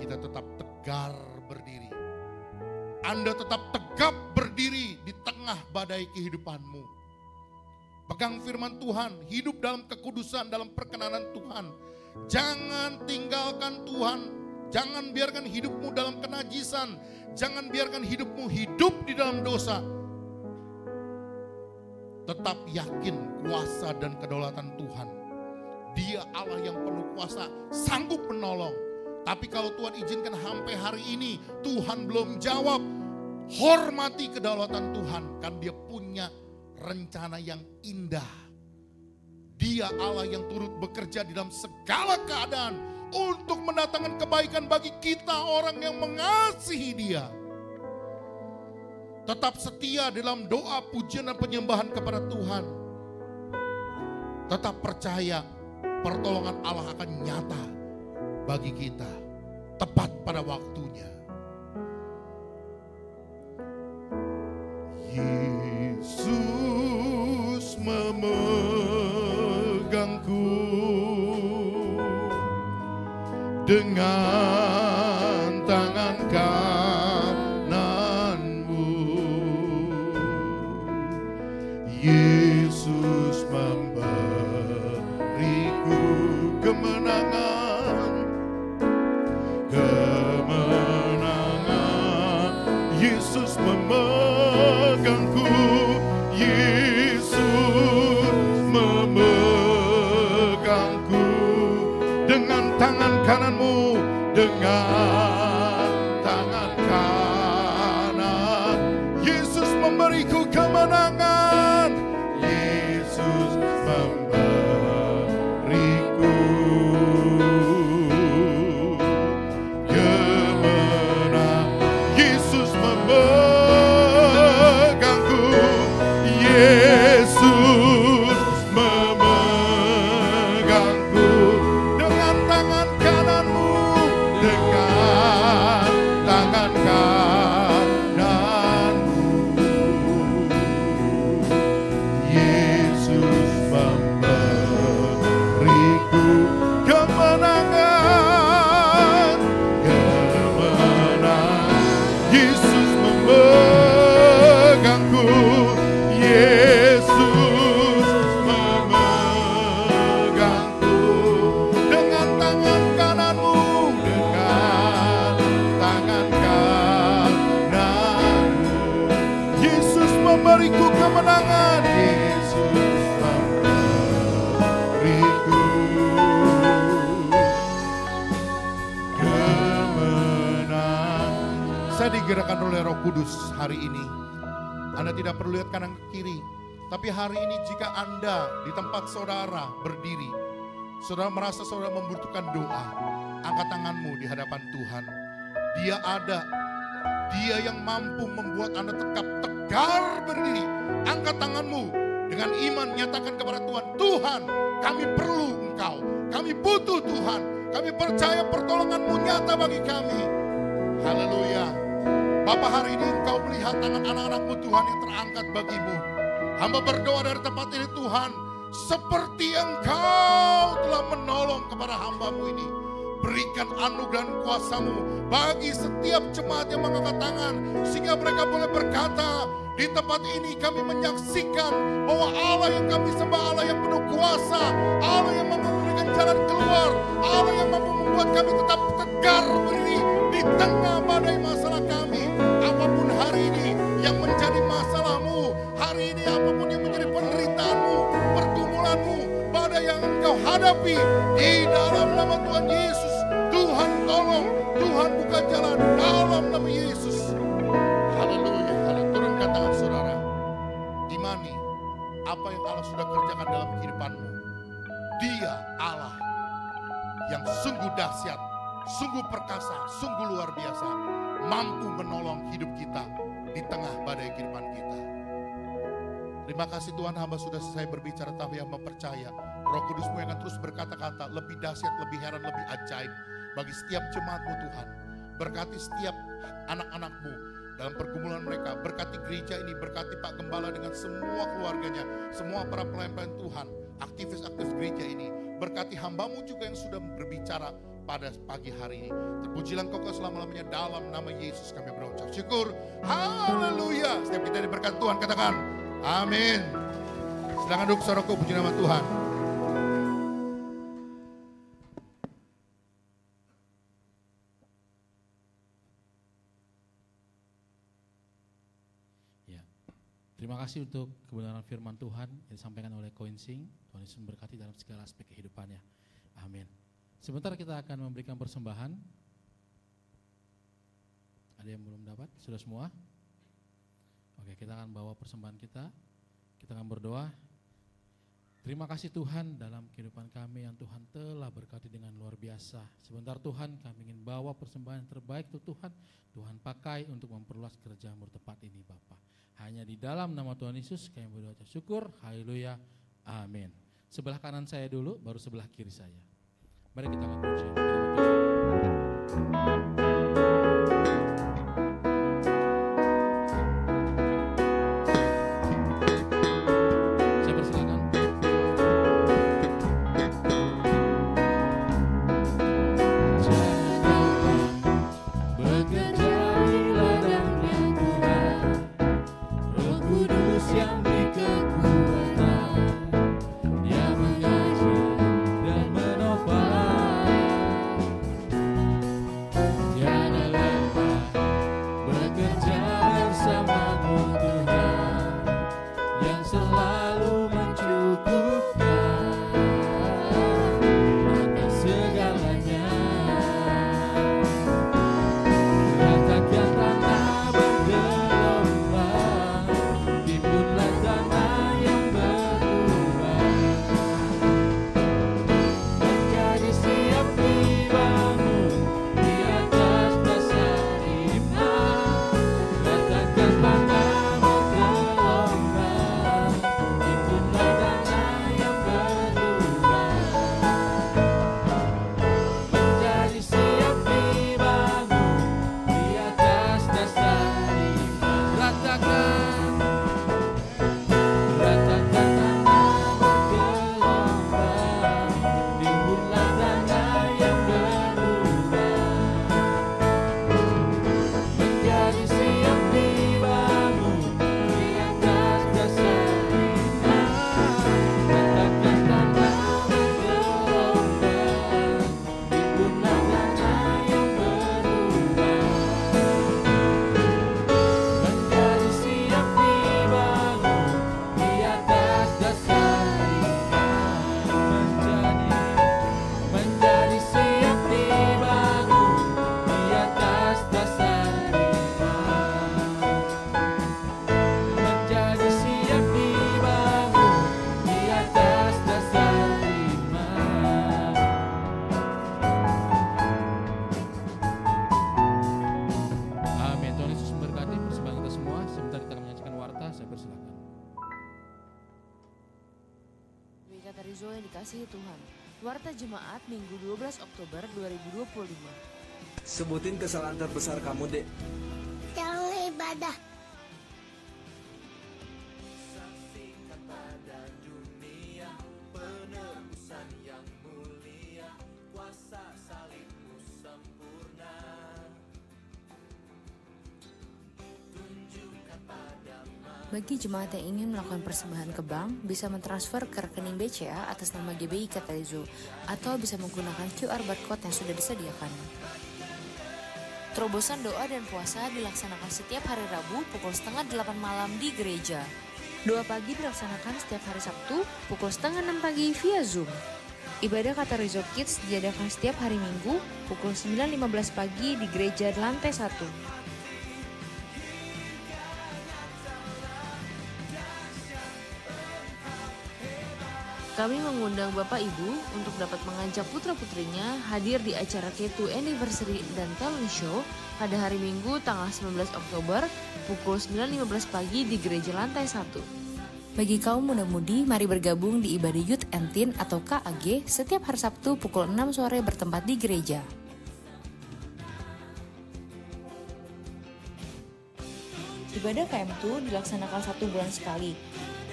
kita tetap tegar berdiri. Anda tetap tegap berdiri di tengah badai kehidupanmu. Pegang firman Tuhan, hidup dalam kekudusan, dalam perkenanan Tuhan. Jangan tinggalkan Tuhan, jangan biarkan hidupmu dalam kenajisan. Jangan biarkan hidupmu hidup di dalam dosa. Tetap yakin kuasa dan kedaulatan Tuhan. Dia Allah yang penuh kuasa, sanggup menolong. Tapi kalau Tuhan izinkan sampai hari ini Tuhan belum jawab, hormati kedaulatan Tuhan. Kan dia punya rencana yang indah. Dia Allah yang turut bekerja di dalam segala keadaan untuk mendatangkan kebaikan bagi kita orang yang mengasihi Dia. Tetap setia dalam doa, pujian dan penyembahan kepada Tuhan. Tetap percaya pertolongan Allah akan nyata bagi kita tepat pada waktunya. Yesus memegangku dengan tangan kananmu. Yesus memberiku kemenangan, kemenangan. Yesus memegangku, Yesus memegangku. memegangku, Yesus memegangku dengan tangan kananmu, dengan tangan kananmu. Yesus memberiku kemenangan, Yesus memberiku kemenangan. Saya digerakkan oleh Roh Kudus hari ini. Anda tidak perlu lihat kanan ke kiri, tapi hari ini jika Anda di tempat saudara berdiri, saudara merasa saudara membutuhkan doa, angkat tanganmu di hadapan Tuhan. Dia ada, Dia yang mampu membuat Anda tetap tegar berdiri. Angkat tanganmu dengan iman, nyatakan kepada Tuhan, Tuhan, kami perlu Engkau, kami butuh Tuhan, kami percaya pertolongan-Mu nyata bagi kami. Haleluya. Bapa, hari ini Engkau melihat tangan anak-anak-Mu Tuhan yang terangkat bagimu. Hamba berdoa dari tempat ini Tuhan, seperti Engkau telah menolong kepada hamba-Mu ini. Berikan anugerah dan kuasa-Mu bagi setiap jemaat yang mengangkat tangan, sehingga mereka boleh berkata, di tempat ini kami menyaksikan bahwa Allah yang kami sembah, Allah yang penuh kuasa, Allah yang mampu memberikan jalan keluar, Allah yang mampu membuat kami tetap tegar berdiri di tengah badai masalah kami. Apapun hari ini yang menjadi masalahmu, hari ini apapun yang menjadi penderitaanmu, pergumulanmu, badai yang engkau hadapi, di dalam nama Tuhan Yesus, Tuhan tolong, Tuhan buka jalan dalam nama Yesus. Haleluya, haleluya. Turunkan tangan saudara, imani apa yang Allah sudah kerjakan dalam kehidupanmu. Dia Allah yang sungguh dahsyat, sungguh perkasa, sungguh luar biasa, mampu menolong hidup kita di tengah badai kehidupan kita. Terima kasih Tuhan, hamba sudah selesai berbicara, tapi hamba percaya Roh Kudus-Mu yang akan terus berkata-kata lebih dahsyat, lebih heran, lebih ajaib bagi setiap jemaat-Mu Tuhan. Berkati setiap anak-anak-Mu dalam pergumulan mereka, berkati gereja ini, berkati Pak Gembala dengan semua keluarganya, semua para pelayan-pelayan Tuhan, aktivis-aktivis gereja ini, berkati hamba-Mu juga yang sudah berbicara pada pagi hari ini. Terpujilah Engkau selama-lamanya, dalam nama Yesus kami berucap syukur. Haleluya. Setiap kita diberkati Tuhan, katakan amin. Silakan duduk saudaraku, puji nama Tuhan. Ya. Terima kasih untuk kebenaran firman Tuhan yang disampaikan oleh Koin Sing. Tuhan Yesus memberkati dalam segala aspek kehidupannya. Amin. Sebentar kita akan memberikan persembahan. Ada yang belum dapat? Sudah semua? Oke, kita akan bawa persembahan kita. Kita akan berdoa. Terima kasih Tuhan dalam kehidupan kami yang Tuhan telah berkati dengan luar biasa. Sebentar Tuhan, kami ingin bawa persembahan yang terbaik itu Tuhan. Tuhan pakai untuk memperluas kerja-Mu tempat ini Bapa. Hanya di dalam nama Tuhan Yesus kami berdoa syukur. Haleluya. Amin. Sebelah kanan saya dulu, baru sebelah kiri saya. Mari kita akan puji. Saya persilakan. Bekerja di ladangnya Tuhan, Roh Kudus yang beri kekuatan, Dia mengajar dan menopang. Rizzo yang dikasihi Tuhan. Warta Jemaat Minggu 12 Oktober 2025. Sebutin kesalahan terbesar kamu, Dek. Jangan ibadah. Bagi jemaat yang ingin melakukan persembahan ke bank, bisa mentransfer ke rekening BCA atas nama GBI Kata Rizzo, atau bisa menggunakan QR barcode yang sudah disediakan. Terobosan doa dan puasa dilaksanakan setiap hari Rabu pukul 7:30 malam di gereja. Doa pagi dilaksanakan setiap hari Sabtu pukul 5:30 pagi via Zoom. Ibadah Kata Rizzo Kids diadakan setiap hari Minggu pukul 9:15 pagi di gereja lantai 1. Kami mengundang Bapak Ibu untuk dapat mengajak putra-putrinya hadir di acara K2 Anniversary dan Talent Show pada hari Minggu tanggal 19 Oktober pukul 9:15 pagi di gereja lantai 1. Bagi kaum muda-mudi, mari bergabung di ibadah Youth and Teen atau KAG setiap hari Sabtu pukul 6 sore bertempat di gereja. Ibadah KM2 dilaksanakan 1 bulan sekali,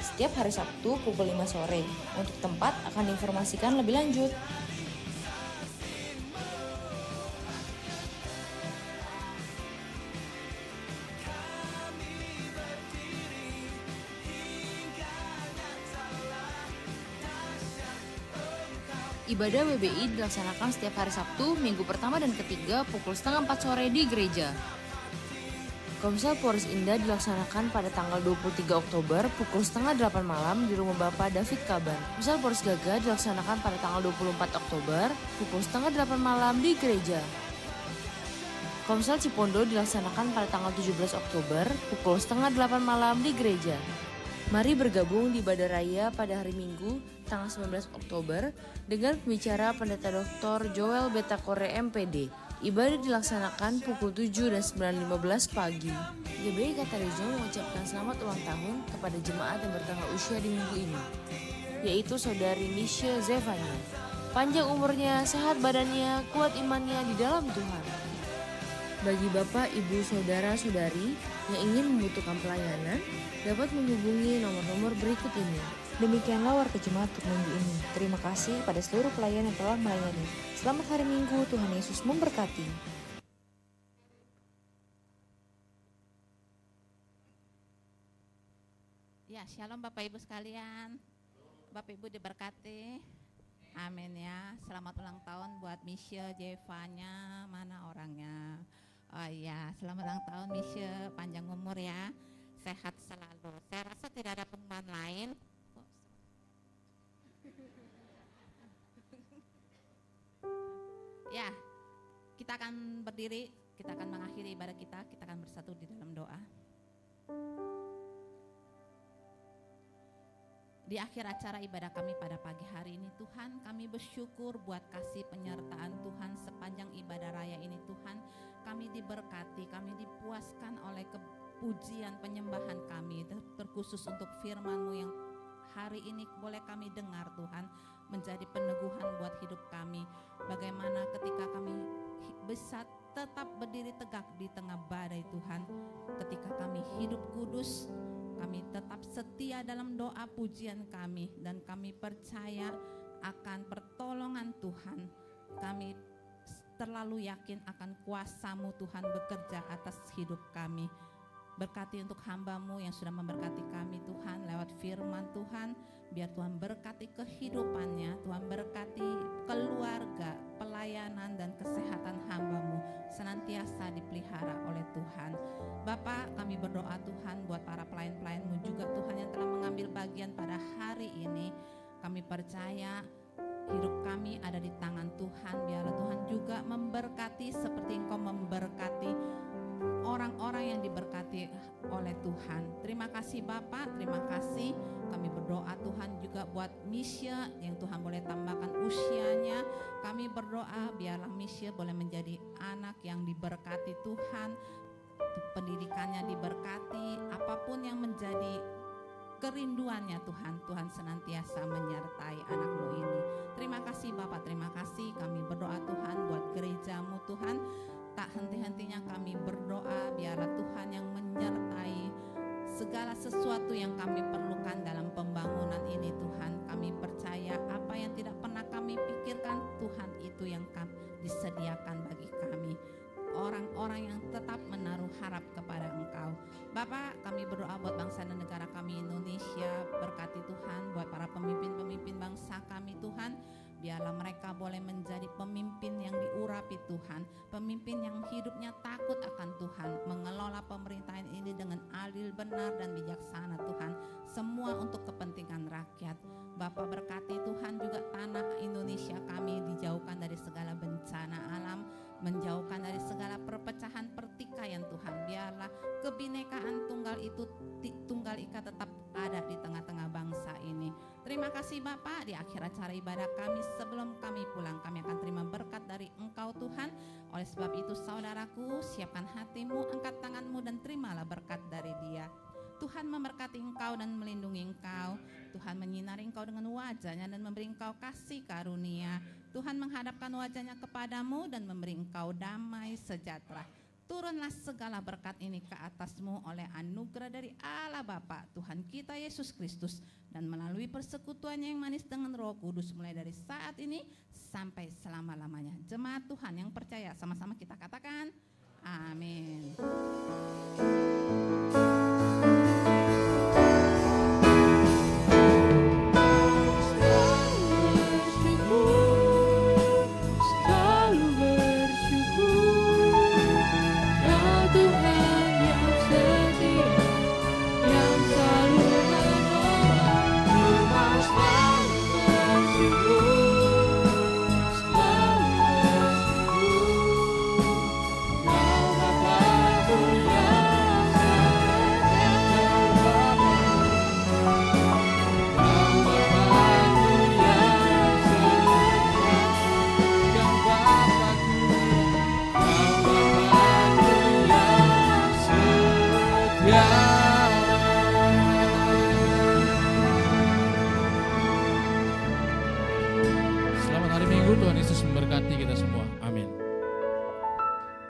setiap hari Sabtu pukul 5 sore. Untuk tempat akan diinformasikan lebih lanjut. Ibadah WBI dilaksanakan setiap hari Sabtu, minggu pertama dan ketiga pukul 3:30 sore di gereja. Komsel Polres Indah dilaksanakan pada tanggal 23 Oktober pukul 7:30 malam di rumah Bapak David Kaban. Komsel Polres Gaga dilaksanakan pada tanggal 24 Oktober pukul 7:30 malam di gereja. Komsel Cipondo dilaksanakan pada tanggal 17 Oktober pukul 7:30 malam di gereja. Mari bergabung di ibadah raya pada hari Minggu tanggal 19 Oktober dengan pembicara Pendeta Dr. Joel Betakore MPD. Ibadah dilaksanakan pukul 7 dan 9:15 pagi. GBI Kata Rizzo mengucapkan selamat ulang tahun kepada jemaat yang bertambah usia di minggu ini, yaitu Saudari Misha Zevanya. Panjang umurnya, sehat badannya, kuat imannya di dalam Tuhan. Bagi Bapak, Ibu, Saudara-saudari yang ingin membutuhkan pelayanan, dapat menghubungi nomor-nomor berikut ini. Demikianlah Warta Jemaat untuk minggu ini. Terima kasih pada seluruh pelayan yang telah melayani. Selamat hari Minggu, Tuhan Yesus memberkati. Ya, shalom Bapak Ibu sekalian. Bapak Ibu diberkati. Amin ya. Selamat ulang tahun buat Misha Jevanya. Mana orangnya? Oh iya, selamat ulang tahun Misha. Panjang umur ya. Sehat selalu. Saya rasa tidak ada pengumuman lain. Ya, kita akan berdiri, kita akan mengakhiri ibadah kita akan bersatu di dalam doa. Di akhir acara ibadah kami pada pagi hari ini, Tuhan, kami bersyukur buat kasih penyertaan Tuhan sepanjang ibadah raya ini, Tuhan. Kami diberkati, kami dipuaskan oleh pujian penyembahan kami, terkhusus untuk firman-Mu yang hari ini boleh kami dengar, Tuhan, menjadi peneguhan buat hidup kami. Bagaimana ketika kami bisa tetap berdiri tegak di tengah badai, Tuhan, ketika kami hidup kudus, kami tetap setia dalam doa pujian kami, dan kami percaya akan pertolongan Tuhan. Kami terlalu yakin akan kuasa-Mu, Tuhan, bekerja atas hidup kami. Berkati untuk hamba-Mu yang sudah memberkati kami, Tuhan, lewat firman Tuhan. Biar Tuhan berkati kehidupannya, Tuhan berkati keluarga, pelayanan dan kesehatan hamba-Mu senantiasa dipelihara oleh Tuhan. Bapa, kami berdoa Tuhan buat para pelayan-pelayan-Mu juga, Tuhan, yang telah mengambil bagian pada hari ini. Kami percaya hidup kami ada di tangan Tuhan. Biarlah Tuhan juga memberkati seperti Engkau memberkati orang-orang yang diberkati oleh Tuhan. Terima kasih Bapak, terima kasih. Kami berdoa Tuhan juga buat Misha yang Tuhan boleh tambahkan usianya. Kami berdoa biarlah Misha boleh menjadi anak yang diberkati Tuhan. Pendidikannya diberkati, apapun yang menjadi kerinduannya Tuhan. Tuhan senantiasa menyertai anak-Mu ini. Terima kasih Bapak, terima kasih. Kami berdoa Tuhan buat gereja-Mu Tuhan. Tak henti-hentinya kami berdoa, biarlah Tuhan yang menyertai segala sesuatu yang kami perlukan dalam pembangunan ini Tuhan. Kami percaya apa yang tidak pernah kami pikirkan, Tuhan itu yang disediakan bagi kami. Orang-orang yang tetap menaruh harap kepada Engkau. Bapak, kami berdoa buat bangsa dan negara kami Indonesia. Berkati Tuhan buat para pemimpin-pemimpin bangsa kami Tuhan. Biarlah mereka boleh menjadi pemimpin yang diurapi Tuhan. Pemimpin yang hidupnya takut akan Tuhan. Mengelola pemerintahan ini dengan adil, benar dan bijaksana Tuhan. Semua untuk kepentingan rakyat. Bapak berkati Tuhan juga tanah Indonesia kami dijauhkan dari segala bencana alam. Menjauhkan dari segala perpecahan pertikaian Tuhan. Biarlah kebinekaan tunggal ika tetap ada di tengah-tengah bangsa ini. Terima kasih Bapak, di akhir acara ibadah kami sebelum kami pulang kami akan terima berkat dari Engkau Tuhan. Oleh sebab itu saudaraku, siapkan hatimu, angkat tanganmu dan terimalah berkat dari Dia. Tuhan memberkati engkau dan melindungi engkau. Tuhan menyinari engkau dengan wajahnya dan memberi engkau kasih karunia. Tuhan menghadapkan wajahnya kepadamu dan memberi engkau damai sejahtera. Turunlah segala berkat ini ke atasmu oleh anugerah dari Allah Bapa, Tuhan kita Yesus Kristus, dan melalui persekutuannya yang manis dengan Roh Kudus mulai dari saat ini sampai selama-lamanya. Jemaat Tuhan yang percaya, sama-sama kita katakan amin. Selamat hari Minggu, Tuhan Yesus memberkati kita semua. Amin.